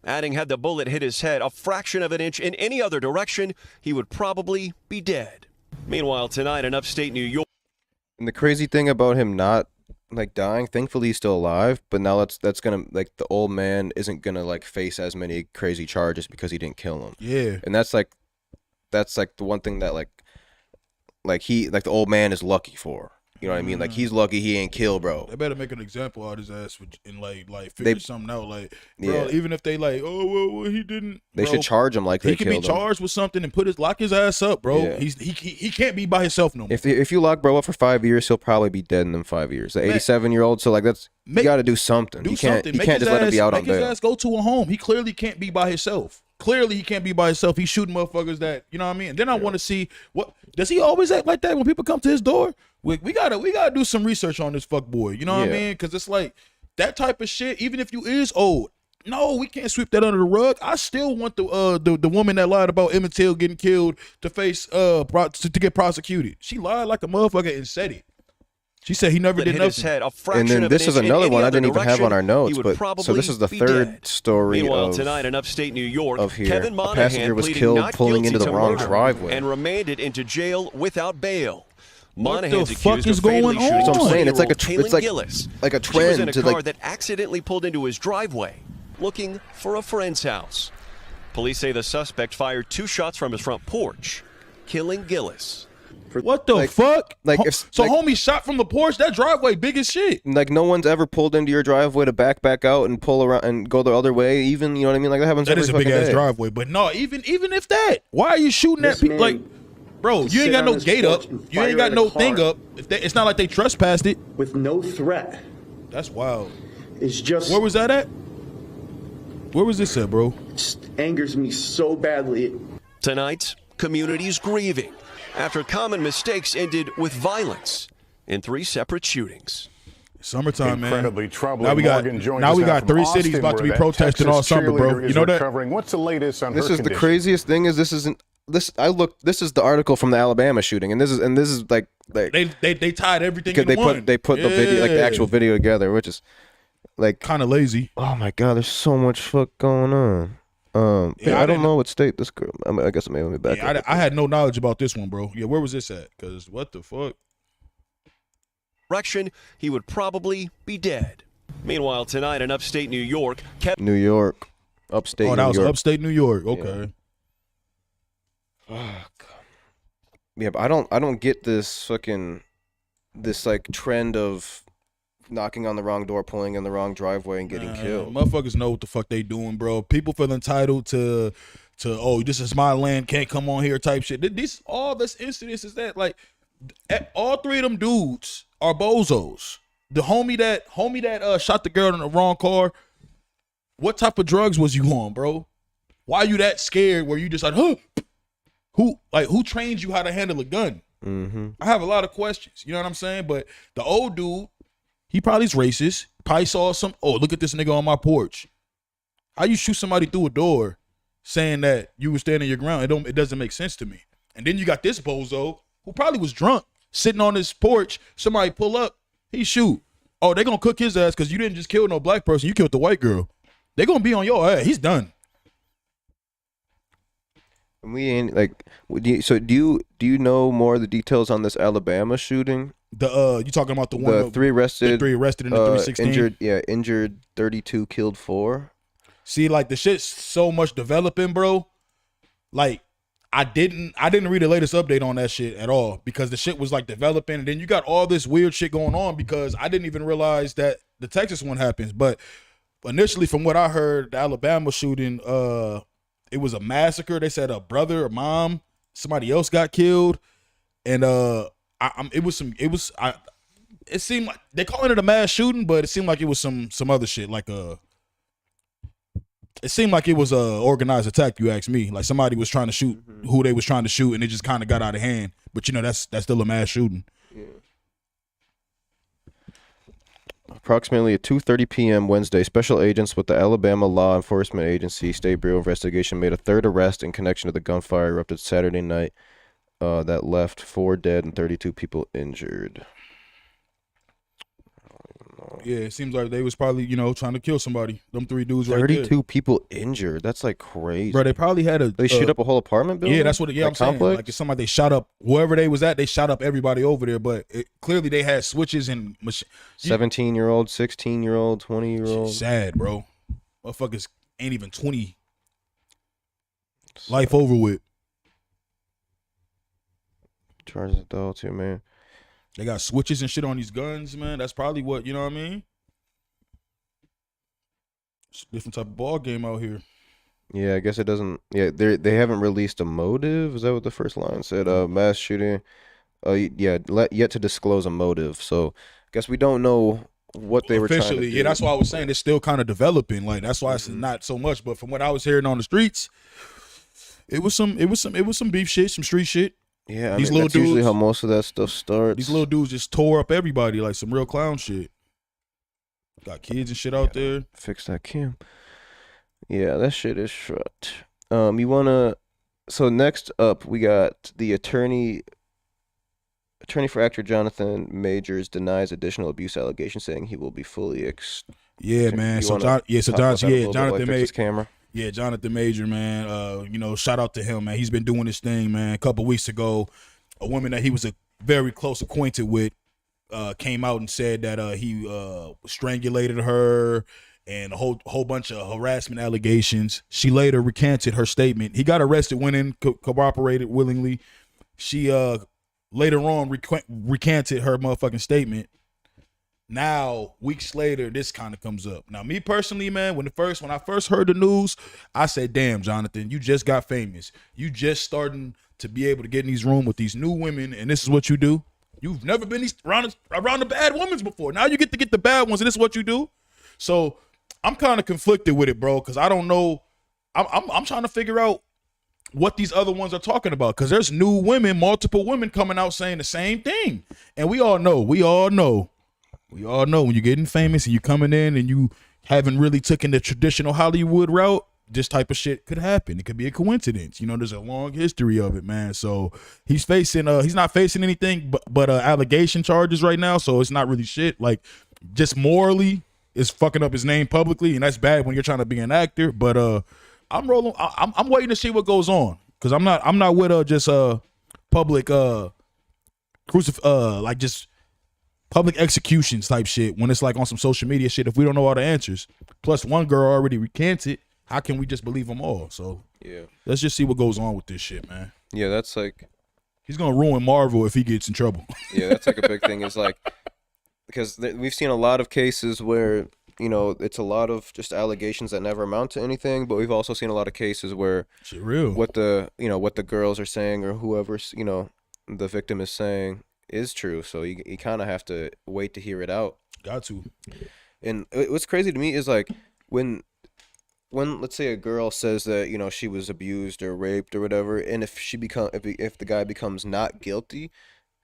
Adding, had the bullet hit his head a fraction of an inch in any other direction, he would probably be dead. Meanwhile, tonight in upstate New York. And the crazy thing about him not like dying, thankfully he's still alive, but now that's gonna, like, the old man isn't gonna like face as many crazy charges because he didn't kill him. Yeah. And that's like the one thing that like the old man is lucky for. You know what I mean? Like, he's lucky he ain't killed, bro. They better make an example out of his ass and like figure something out. Like, bro, even if they like, oh well, he didn't. They bro, should charge him like they he can be killed him. charged with something and lock his ass up, bro. Yeah. He can't be by himself no more. If you lock bro up for 5 years, he'll probably be dead in them 5 years. The 87-year-old, so like you got to do something. You can't just let him be out on bail. Make his ass go to a home. He clearly can't be by himself. Clearly he can't be by himself. He's shooting motherfuckers that, you know what I mean? And then I want to see, what does he always act like that when people come to his door? We gotta do some research on this fuck boy. You know what I mean? Because it's like that type of shit. Even if you is old, no, we can't sweep that under the rug. I still want the woman that lied about Emmett Till getting killed to face to get prosecuted. She lied like a motherfucker and said it. She said he never did nothing. And then this is another one I didn't even have on our notes, but so this is the third story Meanwhile, tonight in upstate New York, of here. Kevin A Monahan passenger was pleading killed not pulling guilty into the to wrong murder driveway. and remanded into jail without bail. What the Monahan's fuck accused is of fatally going shooting on? That's what I'm saying. It's like 20-year-old Kaylin Gillis. like a She was in trend a to car like. that accidentally pulled into his driveway, looking for a friend's house. Police say the suspect fired 2 shots from his front porch, killing Gillis. What the fuck? Like, homie shot from the porch. That driveway big as shit. Like, no one's ever pulled into your driveway to back out and pull around and go the other way. Even, you know what I mean? Like, that happens That every is a fucking big ass day. driveway. But no, even if that, why are you shooting at people? Like, bro, you ain't got no gate up. You ain't got no thing up. It's not like they trespassed it with no threat. That's wild. It's just, where was that at? Where was this at, bro? It just angers me so badly. Tonight, communities grieving after common mistakes ended with violence in 3 separate shootings. Summertime, man. Incredibly troubling. Now we got Morgan joins us now from 3 cities Austin, about to be where that protesting Texas all summer, bro. cheerleader You is know that? recovering. What's the latest on This her is the condition? craziest thing. Is this isn't this? This is the article from the Alabama shooting, and this is like they tied everything in one. They put the video, like the actual video together, which is like kind of lazy. Oh my god, there's so much fuck going on. I don't know what state this girl. I guess maybe let me back up. I had no knowledge about this one, bro. Yeah, where was this at? Because what the fuck? Direction, he would probably be dead. Meanwhile, tonight in upstate New York, New York, upstate. Oh, that New was York. upstate New York. Okay. Yeah, but I don't get this like trend of knocking on the wrong door, pulling in the wrong driveway, and getting killed. Motherfuckers know what the fuck they doing, bro. People feel entitled to oh, this is my land, can't come on here type shit. All this incidents is that like all 3 of them dudes are bozos. The homie that shot the girl in the wrong car. What type of drugs was you on, bro? Why you that scared where you just like, huh? Who trained you how to handle a gun? Mm-hmm. I have a lot of questions. You know what I'm saying? But the old dude, he probably's racist. Probably saw look at this nigga on my porch. How you shoot somebody through a door saying that you were standing your ground? It doesn't make sense to me. And then you got this bozo who probably was drunk, sitting on his porch. Somebody pull up, he shoot. Oh, they gonna cook his ass because you didn't just kill no black person, you killed the white girl. They gonna be on your ass. He's done. We ain't like. Do you know more of the details on this Alabama shooting? You talking about the one The three arrested, the 3 arrested in the 316? injured. Yeah, injured 32, killed 4. See, like the shit's so much developing, bro. Like I didn't read the latest update on that shit at all because the shit was like developing, and then you got all this weird shit going on because I didn't even realize that the Texas one happens. But initially, from what I heard, the Alabama shooting, it was a massacre. They said a brother, a mom, somebody else got killed, and it seemed like they calling it a mass shooting, but it seemed like it was some other shit, like it seemed like it was a organized attack. You ask me, like somebody was trying to shoot who they was trying to shoot, and it just kind of got out of hand. But you know, that's still a mass shooting. Yeah. Approximately at 2:30 p.m. Wednesday, special agents with the Alabama Law Enforcement Agency State Bureau investigation made a third arrest in connection to the gunfire erupted Saturday night that left 4 dead and 32 people injured. Yeah, it seems like they was probably, trying to kill somebody. Them 3 dudes right there. 32 people injured. That's like crazy. Bro, they probably had They shoot up a whole apartment building? Yeah, that's what. I'm saying. Like it's somebody they shot up wherever they was at. They shot up everybody over there. But clearly they had switches and 17-year-old, 16-year-old, 20-year-old. Sad, bro. Motherfuckers ain't even 20. Life over with. Charges adults here, man. They got switches and shit on these guns, man. That's probably what, you know what I mean? It's a different type of ball game out here. Yeah, I guess it doesn't. Yeah, they haven't released a motive. Is that what the first line said? Mass shooting. Yet to disclose a motive. So, I guess we don't know what they were trying to do. Yeah, that's why I was saying it's still kind of developing. Like that's why it's not so much. But from what I was hearing on the streets, it was some beef shit, some street shit. Yeah, these little dudes, usually how most of that stuff starts. These little dudes just tore up everybody like some real clown shit. Got kids and shit out there. Fix that cam. Yeah, that shit is shut. So next up, we got the attorney for actor Jonathan Majors denies additional abuse allegations, saying he will be fully Yeah, man. Jonathan Majors. Camera. Yeah, Jonathan Major, man. Shout out to him, man. He's been doing this thing, man. A couple weeks ago, a woman that he was a very close acquainted with came out and said that he strangulated her and a whole bunch of harassment allegations. She later recanted her statement. He got arrested, went in, cooperated willingly. She later on recanted her motherfucking statement. Now, weeks later, this kind of comes up. Now, me personally, man, when I first heard the news, I said, damn, Jonathan, you just got famous. You just starting to be able to get in these rooms with these new women, and this is what you do? You've never been around the bad women before. Now you get to get the bad ones, and this is what you do? So, I'm kind of conflicted with it, bro, because I don't know. I'm trying to figure out what these other ones are talking about, because there's new women, multiple women coming out saying the same thing. And we all know when you're getting famous and you coming in and you haven't really taken the traditional Hollywood route, this type of shit could happen. It could be a coincidence. There's a long history of it, man. So he's not facing anything but allegation charges right now. So it's not really shit. Like, just morally, it's fucking up his name publicly, and that's bad when you're trying to be an actor. But I'm rolling. I'm waiting to see what goes on, because I'm not with just public just public executions type shit when it's like on some social media shit if we don't know all the answers. Plus, one girl already recanted. How can we just believe them all? So yeah, let's just see what goes on with this shit, man. Yeah, that's like, he's gonna ruin Marvel if he gets in trouble. Yeah, that's like a big thing. Is like, because we've seen a lot of cases where it's a lot of just allegations that never amount to anything, but we've also seen a lot of cases where shit real. What the girls are saying or whoever's the victim is saying is true. So you kind of have to wait to hear it out. Got to. And what's crazy to me is like when let's say a girl says that she was abused or raped or whatever, and if the guy becomes not guilty,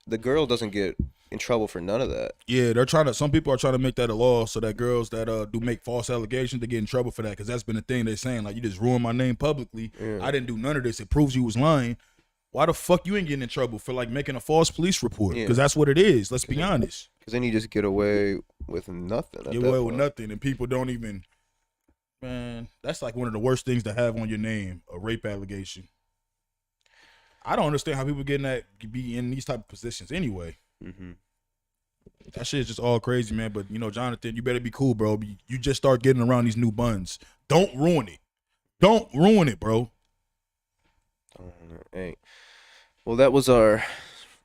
the girl doesn't get in trouble for none of that. Yeah, some people are trying to make that a law so that girls that do make false allegations, they get in trouble for that, because that's been the thing they're saying, like, you just ruined my name publicly. Yeah. I didn't do none of this. It proves you was lying. Why the fuck you ain't getting in trouble for like making a false police report? Because that's what it is. Let's be honest. Because then you just get away with nothing. Get away with nothing, and people don't even. Man, that's like one of the worst things to have on your name, a rape allegation. I don't understand how people be in these type of positions anyway. Mm-hmm. That shit is just all crazy, man. But Jonathan, you better be cool, bro. You just start getting around these new buns. Don't ruin it. Don't ruin it, bro. Hey, well, that was our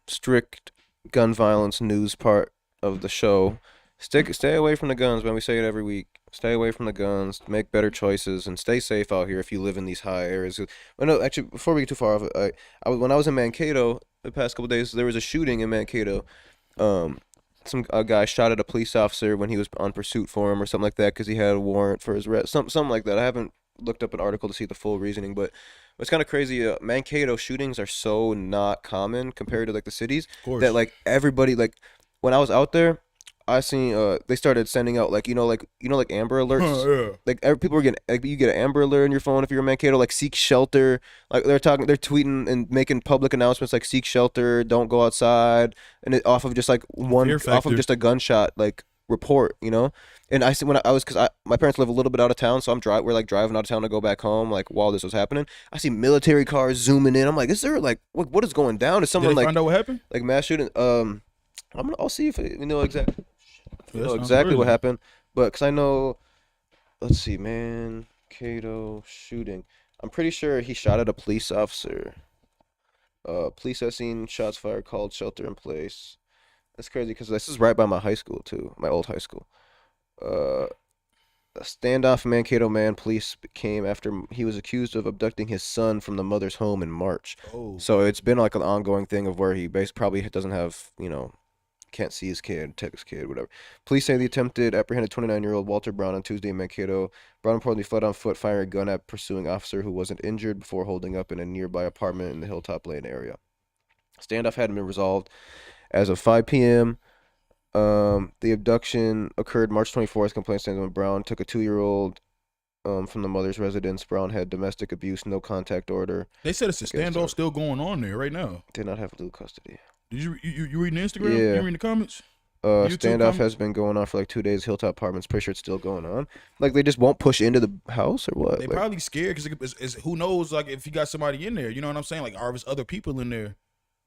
strict gun violence news part of the show. Stay away from the guns, man. We say it every week. Stay away from the guns. Make better choices and stay safe out here if you live in these high areas. Well, no, actually, before we get too far off, when I was in Mankato the past couple of days, there was a shooting in Mankato. A guy shot at a police officer when he was on pursuit for him or something like that because he had a warrant for his arrest. Something like that. I haven't looked up an article to see the full reasoning, but it's kind of crazy. Mankato shootings are so not common compared to like the cities that like everybody like when I was out there, I seen they started sending out like Amber Alerts. Yeah. Like people were getting like, you get an Amber Alert on your phone if you're in Mankato, like seek shelter. Like they're tweeting and making public announcements like seek shelter, don't go outside, and it off of just like off of just a gunshot like report, And I see when I was because my parents live a little bit out of town, so we're like driving out of town to go back home like while this was happening. I see military cars zooming in. I'm like, is there like what is going down? Is someone Did they find out what happened? Like mass shooting? I'll see if we know exactly. Crazy. What happened, but because I know, let's see, man, Cato shooting. I'm pretty sure he shot at a police officer. Police at scene, shots fired, called shelter in place. That's crazy because this is right by my high school too, my old high school. A standoff in Mankato man, police came after he was accused of abducting his son from the mother's home in March. Oh. So it's been like an ongoing thing of where he probably doesn't have, can't see his kid, text his kid, whatever. Police say the attempted apprehended 29-year-old Walter Brown on Tuesday in Mankato. Brown reportedly fled on foot, firing a gun at pursuing officer who wasn't injured before holding up in a nearby apartment in the Hilltop Lane area. Standoff hadn't been resolved as of 5 p.m. The abduction occurred March 24th. Complaint stands when Brown took a 2-year-old from the mother's residence. Brown had domestic abuse, no contact order. They said it's a standoff still going on there right now. Did not have legal custody. Did you reading the Instagram? Yeah. You reading the comments? Standoff has been going on for like 2 days. Hilltop Apartments, pretty sure it's still going on. Like they just won't push into the house or what? They like, probably scared because who knows? Like if you got somebody in there, you know what I'm saying? Like are there other people in there?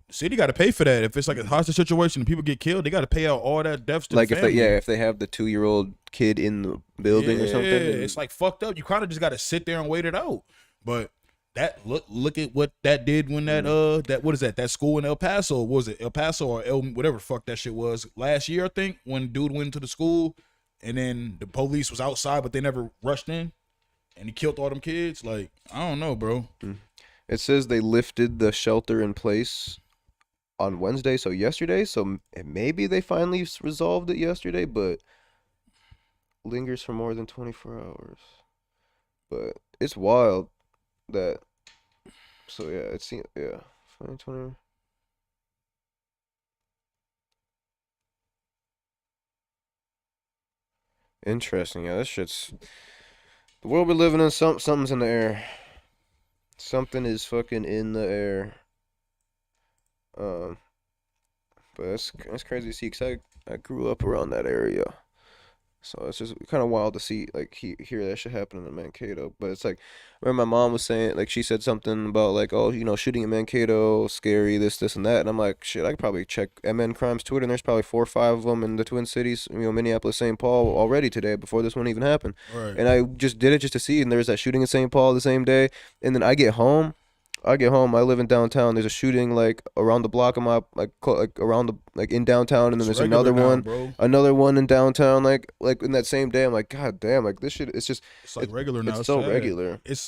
The city got to pay for that. If it's like a hostage situation and people get killed, they got to pay out all that deaths to like the family. if they have the 2-year-old kid in the building or something. Yeah, it's like fucked up. You kind of just got to sit there and wait it out. But that look at what that did when that what is that school in El Paso, what was it El Paso or whatever the fuck that shit was last year I think, when dude went to the school and then the police was outside but they never rushed in and he killed all them kids. Like I don't know, bro. It says they lifted the shelter in place on Wednesday, so yesterday, so maybe they finally resolved it yesterday, but lingers for more than 24 hours. But it's wild that, so yeah, it seems, 2020. Interesting, yeah, this shit's, the world we're living in, something's in the air. Something is fucking in the air. But that's crazy to see because I grew up around that area, so it's just kind of wild to see like hear that shit happening in Mankato. But it's like, I remember my mom was saying like she said something about like, oh, shooting in Mankato, scary, this and that, and I'm like, shit, I could probably check MN Crimes Twitter and there's probably 4 or 5 of them in the Twin Cities, Minneapolis, St. Paul already today before this one even happened. Right. And I just did it just to see, and there's that shooting in St. Paul the same day, and then I get home. I live in downtown. There's a shooting like around the block of my like around the like in downtown, and then there's another one in downtown like in that same day. I'm like, god damn, like this shit. It's like regular now. It's so regular. It's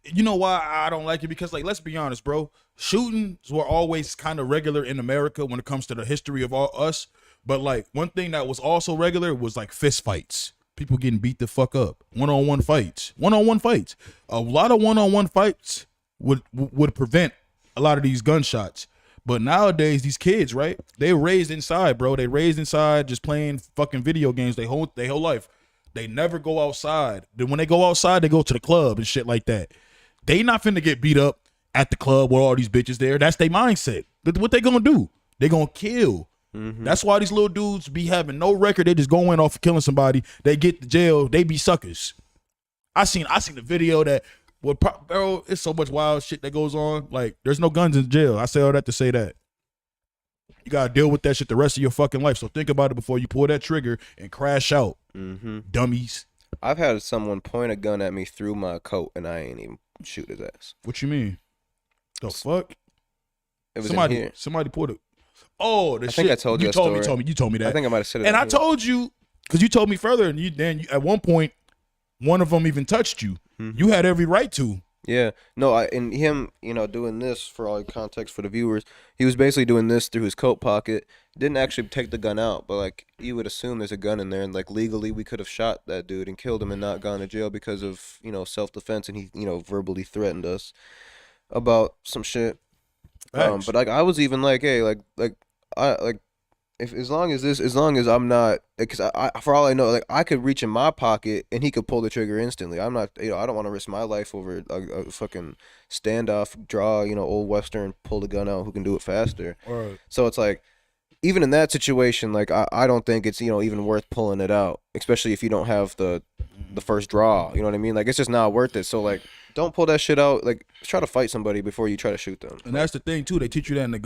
you know why I don't like it, because like let's be honest, bro. Shootings were always kind of regular in America when it comes to the history of all us. But like one thing that was also regular was like fist fights. People getting beat the fuck up. One-on-one fights. A lot of one-on-one fights would prevent a lot of these gunshots. But nowadays these kids, right, they raised inside, bro. They raised inside just playing fucking video games their whole life. They never go outside. Then when they go outside, they go to the club and shit like that. They not finna get beat up at the club with all these bitches there. That's their mindset. What they gonna do? They gonna kill. Mm-hmm. That's why these little dudes be having no record. They just go in off of killing somebody. They get to jail. They be suckers. I seen the video that Well, bro, it's so much wild shit that goes on. Like, there's no guns in jail. I say all that to say that. You gotta deal with that shit the rest of your fucking life. So think about it before you pull that trigger and crash out. Dummies. I've had someone point a gun at me through my coat, and I ain't even shoot his ass. What you mean? The fuck? It was in here. Somebody pulled it. Oh, the I shit. think I told you that story. You told me that. I think I might have said it. And I told you, because you told me further, and at one point, one of them even touched you. You had every right to. Yeah. No, and him, doing this, for all context for the viewers, he was basically doing this through his coat pocket. Didn't actually take the gun out, but like you would assume there's a gun in there, and like legally we could have shot that dude and killed him and not gone to jail because of, self-defense, and he, verbally threatened us about some shit. But like I was even like, hey, if as long as I'm not, because I for all I know, like I could reach in my pocket and he could pull the trigger instantly. I'm not, I don't want to risk my life over a fucking standoff, draw, old Western, pull the gun out, who can do it faster. Right. So it's like, even in that situation, like I don't think it's even worth pulling it out, especially if you don't have the first draw. You know what I mean? Like it's just not worth it. So like, don't pull that shit out. Like try to fight somebody before you try to shoot them. And that's the thing too. They teach you that when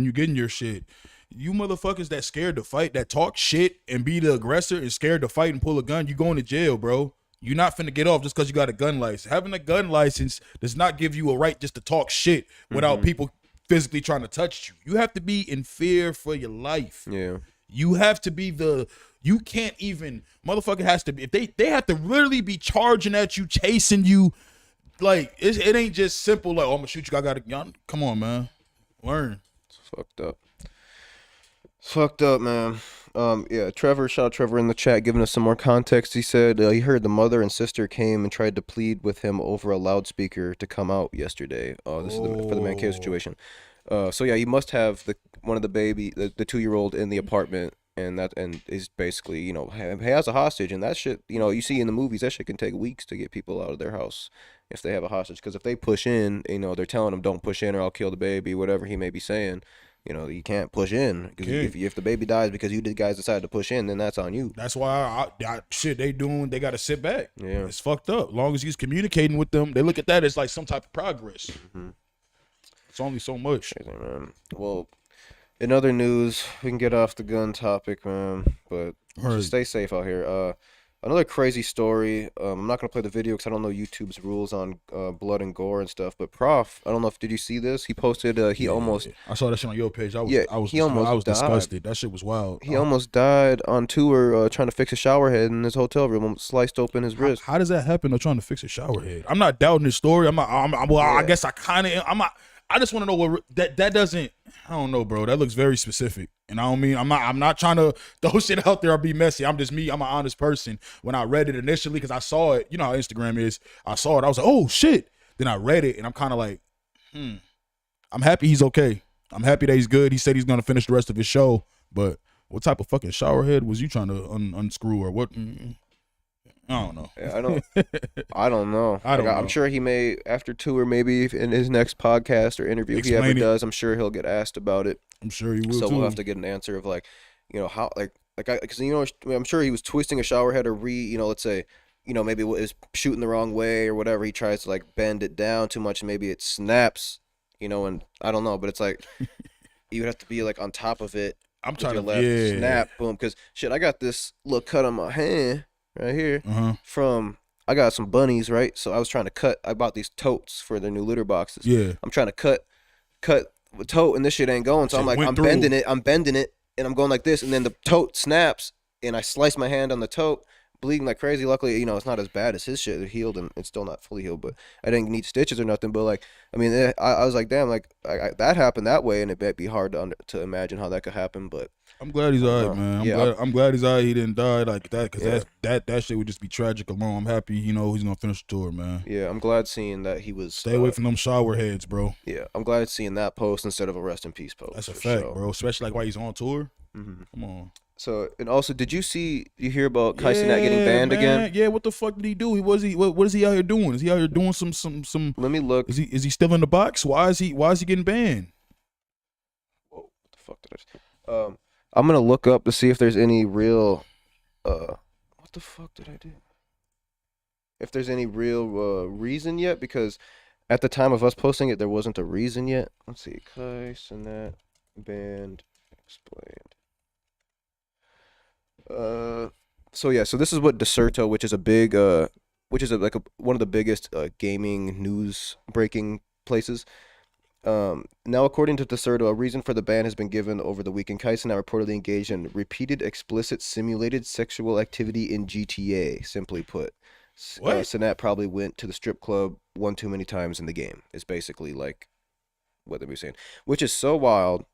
you getting your shit. You motherfuckers that scared to fight, that talk shit and be the aggressor and scared to fight and pull a gun, you going to jail, bro. You're not finna get off just because you got a gun license. Having a gun license does not give you a right just to talk shit without people physically trying to touch you. You have to be in fear for your life. Yeah. You have to be you can't even, motherfucker has to be, if they have to literally be charging at you, chasing you. Like, it ain't just simple, like, oh, I'm gonna shoot you, I got a gun. Come on, man. Learn. It's fucked up, man. Yeah, shout out Trevor in the chat giving us some more context. He said he heard the mother and sister came and tried to plead with him over a loudspeaker to come out yesterday. This is for the man cave situation. So yeah, you must have the 2-year-old in the apartment, and is basically, he has a hostage, and that shit, you see in the movies, that shit can take weeks to get people out of their house if they have a hostage, because if they push in, they're telling them don't push in or I'll kill the baby, whatever he may be saying. You can't push in, because if the baby dies because you guys decided to push in, then that's on you. That's why they got to sit back. Yeah, it's fucked up. As long as he's communicating with them, they look at that as like some type of progress. It's only so much. Crazy, man. Well, in other news, we can get off the gun topic, man, but just stay safe out here. Another crazy story. I'm not gonna play the video because I don't know YouTube's rules on blood and gore and stuff. But Prof, I don't know if did you see this? He posted. I saw that shit on your page. I was disgusted. That shit was wild. He almost died on tour trying to fix a shower head in his hotel room. Sliced open his wrist. How does that happen? They're trying to fix a shower head. I'm not doubting his story. I guess I kind of. I just want to know what that doesn't. I don't know, bro. That looks very specific, and I don't mean I'm not trying to throw shit out there or be messy. I'm just me. I'm an honest person. When I read it initially, because I saw it, you know how Instagram is. I saw it. I was like, oh shit. Then I read it, and I'm kind of like, I'm happy he's okay. I'm happy that he's good. He said he's gonna finish the rest of his show. But what type of fucking shower head was you trying to unscrew or what? I don't know. Yeah, I don't know. I'm sure he may, after tour, maybe in his next podcast or interview, if he ever does, I'm sure he'll get asked about it. I'm sure he will. So we'll have to get an answer of like, how, because I'm sure he was twisting a shower head or let's say, maybe it was shooting the wrong way or whatever. He tries to like bend it down too much, and maybe it snaps, and I don't know, but it's like you would have to be like on top of it. I'm trying to snap, boom, because shit, I got this little cut on my hand. Right here, I got some bunnies, right? So I was trying to cut. I bought these totes for their new litter boxes. Yeah, I'm trying to cut the tote, and this shit ain't going. So I'm like, I'm bending it, and I'm going like this, and then the tote snaps, and I slice my hand on the tote, bleeding like crazy. Luckily, it's not as bad as his shit. It healed, and it's still not fully healed, but I didn't need stitches or nothing. But like, I mean, I was like, damn, like that happened that way, and it might be hard to imagine how that could happen, but. I'm glad he's alright, man. I'm glad he's alright. He didn't die like that, because that shit would just be tragic alone. I'm happy, he's gonna finish the tour, man. Yeah, I'm glad seeing that he was. Stay away from them shower heads, bro. Yeah, I'm glad seeing that post instead of a rest in peace post. That's a fact, bro. Especially like while he's on tour. Come on. So, and also, did you hear about Kai Cenat getting banned again? Yeah, what the fuck did he do? What is he out here doing? Is he out here doing some? Let me look. Is he still in the box? Why is he getting banned? Whoa, what the fuck did I? I'm gonna look up to see if there's any real. What the fuck did I do? if there's any real reason yet, because at the time of us posting it, there wasn't a reason yet. Let's see, Kai Cenat band explained. So yeah, so this is what Deserto, which is a big one of the biggest gaming news breaking places. Now, according to Deserto, a reason for the ban has been given over the weekend. Kai Cenat reportedly engaged in repeated explicit simulated sexual activity in GTA. Simply put, What? Cenat probably went to the strip club one too many times in the game. Is basically like what they were saying, which is so wild.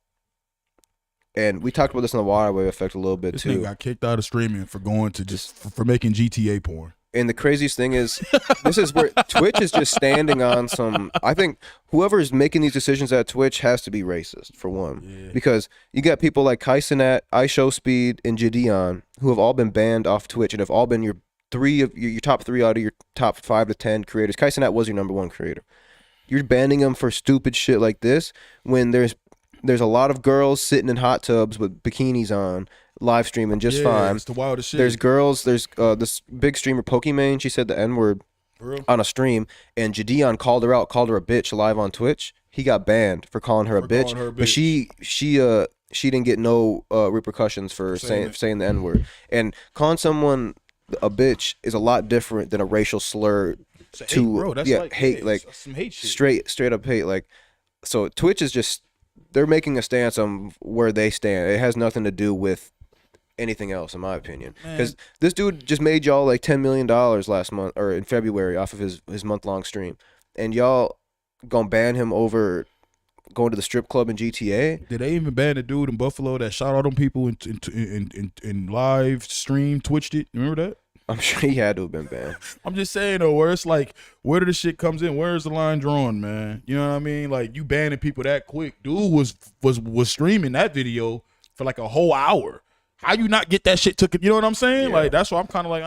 And we talked about this in the Waterway Effect a little bit This too. nigga got kicked out of streaming for going to just for making GTA porn. And the craziest thing is, this is where Twitch is just standing on some. I think whoever is making these decisions at Twitch has to be racist for one, because you got people like Kai Cenat, iShowSpeed, and Gideon who have all been banned off Twitch and have all been your top three out of your top 5 to 10 creators. Kai Cenat was your number 1 creator. You're banning them for stupid shit like this when there's a lot of girls sitting in hot tubs with bikinis on, live streaming just fine. It's the wildest shit. There's girls. There's this big streamer Pokimane. She said the N-word on a stream, and Gideon called her out, called her a bitch live on Twitch. He got banned for calling her a bitch. But she didn't get no repercussions for saying the N-word. And calling someone a bitch is a lot different than a racial slur. Hate, like some hate shit. straight up hate. Like, so Twitch is just, they're making a stance on where they stand. It has nothing to do with anything else, in my opinion. Because this dude just made y'all like $10 million last month or in February off of his month-long stream, and y'all gonna ban him over going to the strip club in GTA? Did they even ban the dude in Buffalo that shot all them people in live stream, twitched it? You remember that? I'm sure he had to have been banned. I'm just saying though, where it's like, where the shit comes in? Where's the line drawn, man? You know what I mean? Like, you banning people that quick. Dude was streaming that video for like a whole hour. How you not get that shit took? You know what I'm saying? Yeah. Like, that's why I'm kind of like,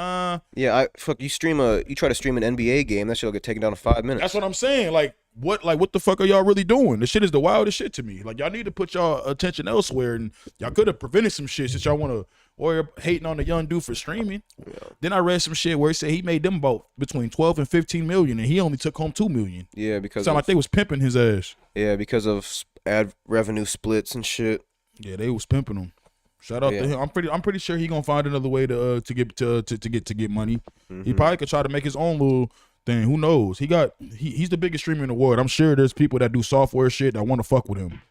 Yeah, you try to stream an NBA game, that shit'll get taken down in 5 minutes. That's what I'm saying. Like what the fuck are y'all really doing? This shit is the wildest shit to me. Like, y'all need to put y'all attention elsewhere, and y'all could have prevented some shit since y'all want to, or you're hating on the young dude for streaming. Yeah. Then I read some shit where he said he made them both between 12 and 15 million, and he only took home 2 million. Yeah, because sound like they was pimping his ass. Yeah, because of ad revenue splits and shit. Yeah, they was pimping him. Shout out to him. I'm pretty sure he gonna find another way to get money. Mm-hmm. He probably could try to make his own little thing. Who knows? He's the biggest streamer in the world. I'm sure there's people that do software shit that want to fuck with him.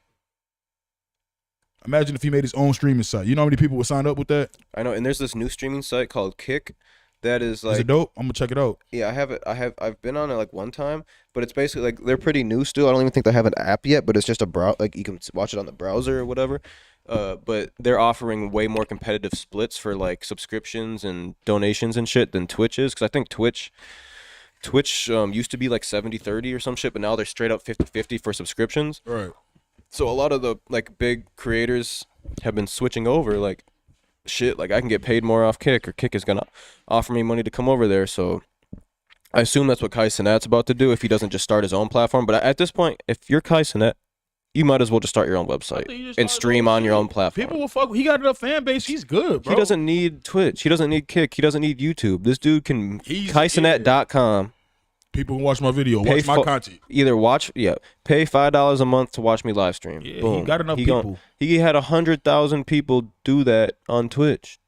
Imagine if he made his own streaming site. You know how many people would sign up with that? I know, and there's this new streaming site called Kick that is like, is it dope? I'm gonna check it out. Yeah, I have it. I've been on it like one time, but it's basically like, they're pretty new still. I don't even think they have an app yet, but it's just like you can watch it on the browser or whatever. But they're offering way more competitive splits for like subscriptions and donations and shit than Twitch is, because I think Twitch used to be like 70-30 or some shit, but now they're straight up 50-50 for subscriptions. Right. So a lot of the like big creators have been switching over, like, shit, like I can get paid more off Kick, or Kick is gonna offer me money to come over there. So I assume that's what Kai Cenat's about to do if he doesn't just start his own platform. But at this point, if you're Kai Cenat, you might as well just start your own website and stream on your own platform. People will fuck. He got enough fan base. He's good, bro. He doesn't need Twitch. He doesn't need Kick. He doesn't need YouTube. This dude can KaiCenet.com. People can watch my video, watch my content. Pay $5 a month to watch me live stream. Yeah, boom. he got enough people. He had 100,000 people do that on Twitch.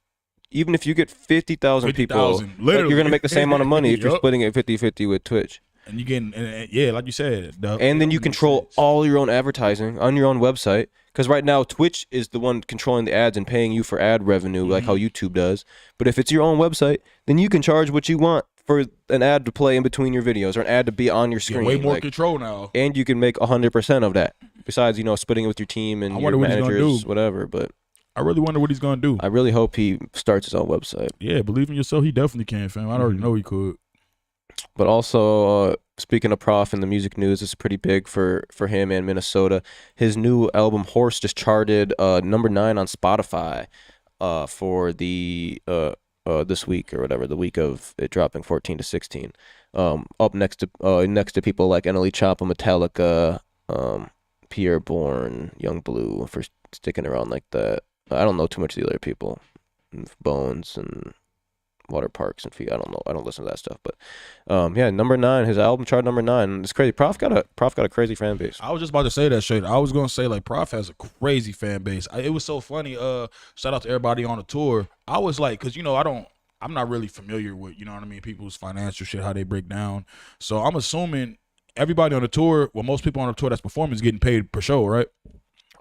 Even if you get 50,000 people, you're gonna make the same amount of money if you're splitting it 50-50 with Twitch. And you getting, yeah, like you said. And then you control all your own advertising on your own website. Because right now, Twitch is the one controlling the ads and paying you for ad revenue, like how YouTube does. But if it's your own website, then you can charge what you want for an ad to play in between your videos, or an ad to be on your screen. Way more control now. And you can make 100% of that. Besides, splitting it with your team and your managers, whatever. But I really wonder what he's gonna do. I really hope he starts his own website. Yeah, believe in yourself. He definitely can, fam. I already know he could. But also, speaking of Prof in the music news, this is pretty big for him and Minnesota. His new album Horse just charted number 9 on Spotify for the this week or whatever, the week of it dropping 14 to 16. Up next to people like NLE Choppa, Metallica, Pierre Bourne, Young Blue, for sticking around like that. I don't know too much of the other people, Bones and water parks and feet. I don't know. I don't listen to that stuff, but yeah, number 9, his album chart number 9. It's crazy. Prof got a crazy fan base. I was just about to say that shit. I was gonna say like Prof has a crazy fan base. It was so funny. Shout out to everybody on the tour. I was like, cause I'm not really familiar with, you know what I mean, people's financial shit, how they break down. So I'm assuming everybody on the tour, well, most people on the tour that's performing is getting paid per show, right?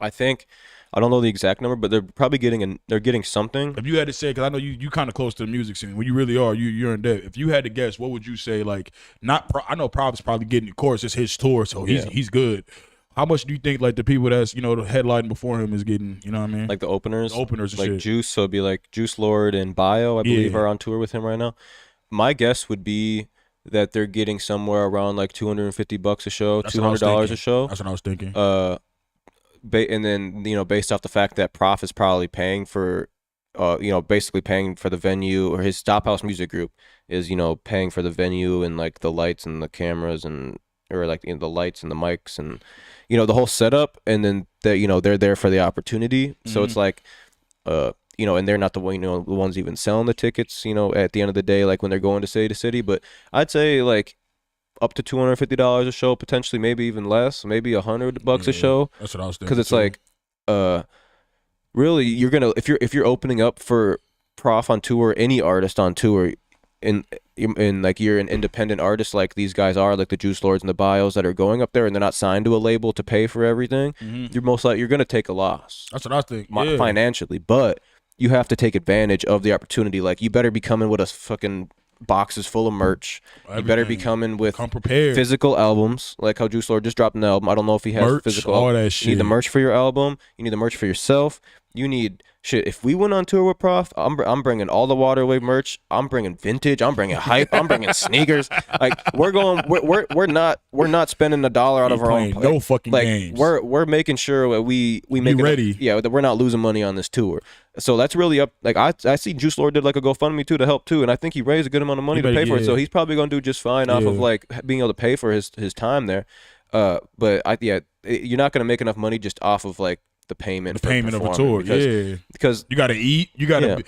I don't know the exact number, but they're probably getting something. If you had to say, because I know you kind of close to the music scene, when you really are, you're in depth. If you had to guess, what would you say? Like, I know Prop's probably getting, of course, it's his tour, so he's good. How much do you think like the people that's the headlining before him is getting? You know what I mean? Like the openers, and like shit. Juice. So it'd be like Juice Lord and Bio, I believe, are on tour with him right now. My guess would be that they're getting somewhere around like $250 a show, $200 a show. That's what I was thinking. And then based off the fact that Prof is probably paying for, basically paying for the venue, or his Stop House Music Group is paying for the venue and like the lights and the cameras or like the lights and the mics and the whole setup, and then they're there for the opportunity. So it's like and they're not the ones even selling the tickets at the end of the day, like when they're going to city, but I'd say like up to $250 a show, potentially maybe even less, maybe $100 a show. That's what I was thinking. Because it's like, really, you're gonna if you're opening up for Prof on tour, any artist on tour, in like you're an independent artist like these guys are, like the Juice Lords and the Bios that are going up there and they're not signed to a label to pay for everything. You're most likely you're gonna take a loss. That's what I think. Financially, but you have to take advantage of the opportunity. Like you better be coming with a fucking boxes full of merch. You better be coming with physical albums, like how Juice Lord just dropped an album. I don't know if he has merch, physical. All that shit. You need the merch for your album. You need the merch for yourself. You need shit. If we went on tour with Prof, I'm bringing all the Waterwave merch. I'm bringing vintage. I'm bringing hype. I'm bringing sneakers. Like we're not spending $1 out of our own. No fucking games. We're making sure that we make it ready. That we're not losing money on this tour. So that's really up. Like I see Juice Lord did like a GoFundMe too to help too, and I think he raised a good amount of money to pay for it. So he's probably gonna do just fine off of like being able to pay for his time there. But you're not gonna make enough money just off of like the payment of a tour, because you gotta eat, you gotta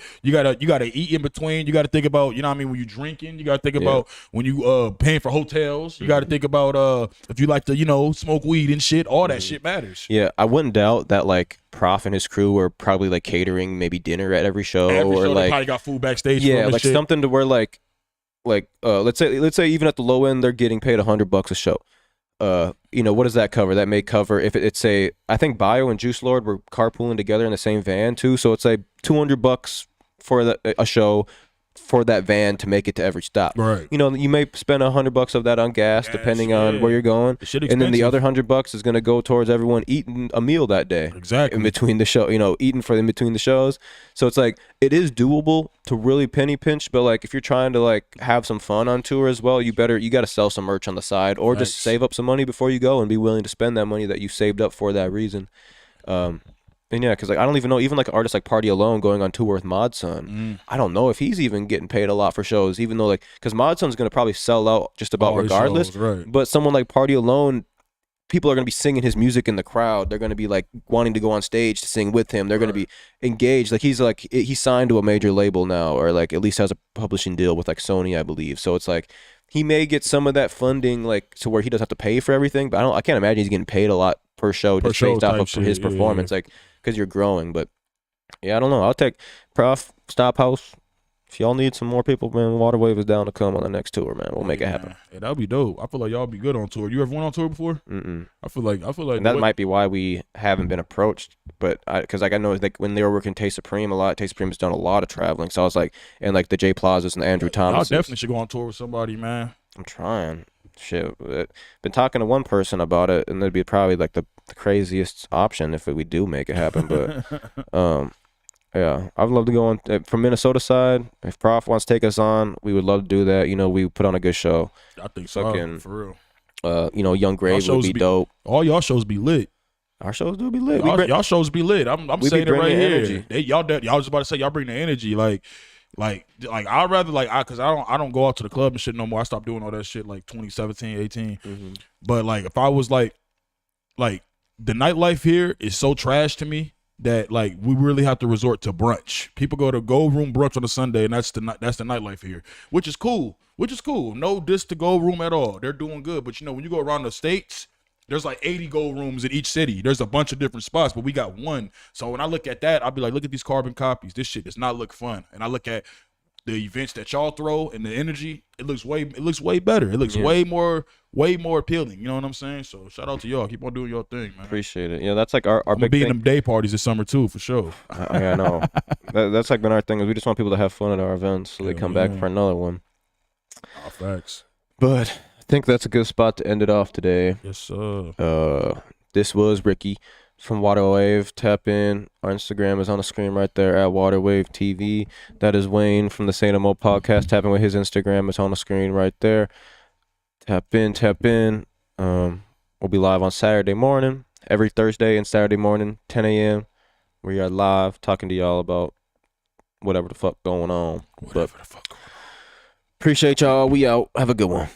eat in between. You gotta think about, when you drinking, you gotta think about when you paying for hotels. You gotta think about if you like to smoke weed and shit. All that shit matters. Yeah, I wouldn't doubt that like Prof and his crew were probably like catering maybe dinner at every show, or like they probably got food backstage. Yeah, like something to where like let's say even at the low end they're getting paid $100 a show. What does that cover? That may cover if it's say, I think Bio and Juice Lord were carpooling together in the same van too, so it's like $200 for a show for that van to make it to every stop. Right. You may spend $100 of that on gas depending on where you're going, and then the other $100 is going to go towards everyone eating a meal that day. Exactly. In between the show, eating for in between the shows. So it's like it is doable to really penny pinch, but like if you're trying to like have some fun on tour as well, you got to sell some merch on the side, or just save up some money before you go and be willing to spend that money that you saved up for that reason. And yeah, because like I don't even know, even like an artist like Party Alone going on tour with Mod Sun, I don't know if he's even getting paid a lot for shows, even though like, because Mod Sun's gonna probably sell out just about regardless. Shows, right. But someone like Party Alone, people are gonna be singing his music in the crowd. They're gonna be like wanting to go on stage to sing with him. They're gonna be engaged. Like he's signed to a major label now, or like at least has a publishing deal with like Sony, I believe. So it's like he may get some of that funding, like to where he doesn't have to pay for everything. But I can't imagine he's getting paid a lot per show just based off of his performance. Like, because you're growing. But yeah, I don't know. I'll take Prof, Stop House. If y'all need some more people, man, Waterwave is down to come on the next tour, man. We'll make it happen. Yeah, that'd be dope. I feel like y'all be good on tour. You ever went on tour before? Mm-mm. I feel like and that might be why we haven't been approached. But because I know like when they were working Taste Supreme a lot, Taste Supreme has done a lot of traveling. So I was like, and like the Jay Plazas and the Andrew Thomas. I definitely should go on tour with somebody, man. I'm trying. Shit, been talking to one person about it, and it'd be probably like the craziest option if we do make it happen. But yeah, I'd love to go on from Minnesota side. If Prof wants to take us on, we would love to do that. We put on a good show. I think so, for real. Young Grave would be dope. All y'all shows be lit. Our shows do be lit. Y'all shows be lit. I'm saying it right here. Y'all was about to say y'all bring the energy. Like I'd rather because I don't go out to the club and shit no more. I stopped doing all that shit like 2017, 18. But like if I was like the nightlife here is so trash to me that like we really have to resort to brunch. People go to Gold Room brunch on a Sunday, and that's the nightlife here, which is cool. No diss to Gold Room at all. They're doing good, but you know when you go around the states, there's like 80 Gold Rooms in each city. There's a bunch of different spots, but we got one. So when I look at that, I'll be like, look at these carbon copies. This shit does not look fun. And I look at the events that y'all throw and the energy, it looks way better. It looks way more appealing. You know what I'm saying? So shout out to y'all. Keep on doing your thing, man. Appreciate it. Yeah, that's like our I'm big be in thing. them day parties this summer too, for sure. I know. That's like been our thing. Is we just want people to have fun at our events, so they come back for another one. Oh, facts. But I think that's a good spot to end it off today. Yes, sir. This was Ricky from Waterwave. Tap in. Our Instagram is on the screen right there at Waterwave TV. That is Wayne from the Saint Mo podcast. Tap in with his Instagram. It's on the screen right there. Tap in. We'll be live on Saturday morning, every Thursday and Saturday morning, 10 a.m. We are live talking to y'all about whatever the fuck going on. Appreciate y'all. We out. Have a good one.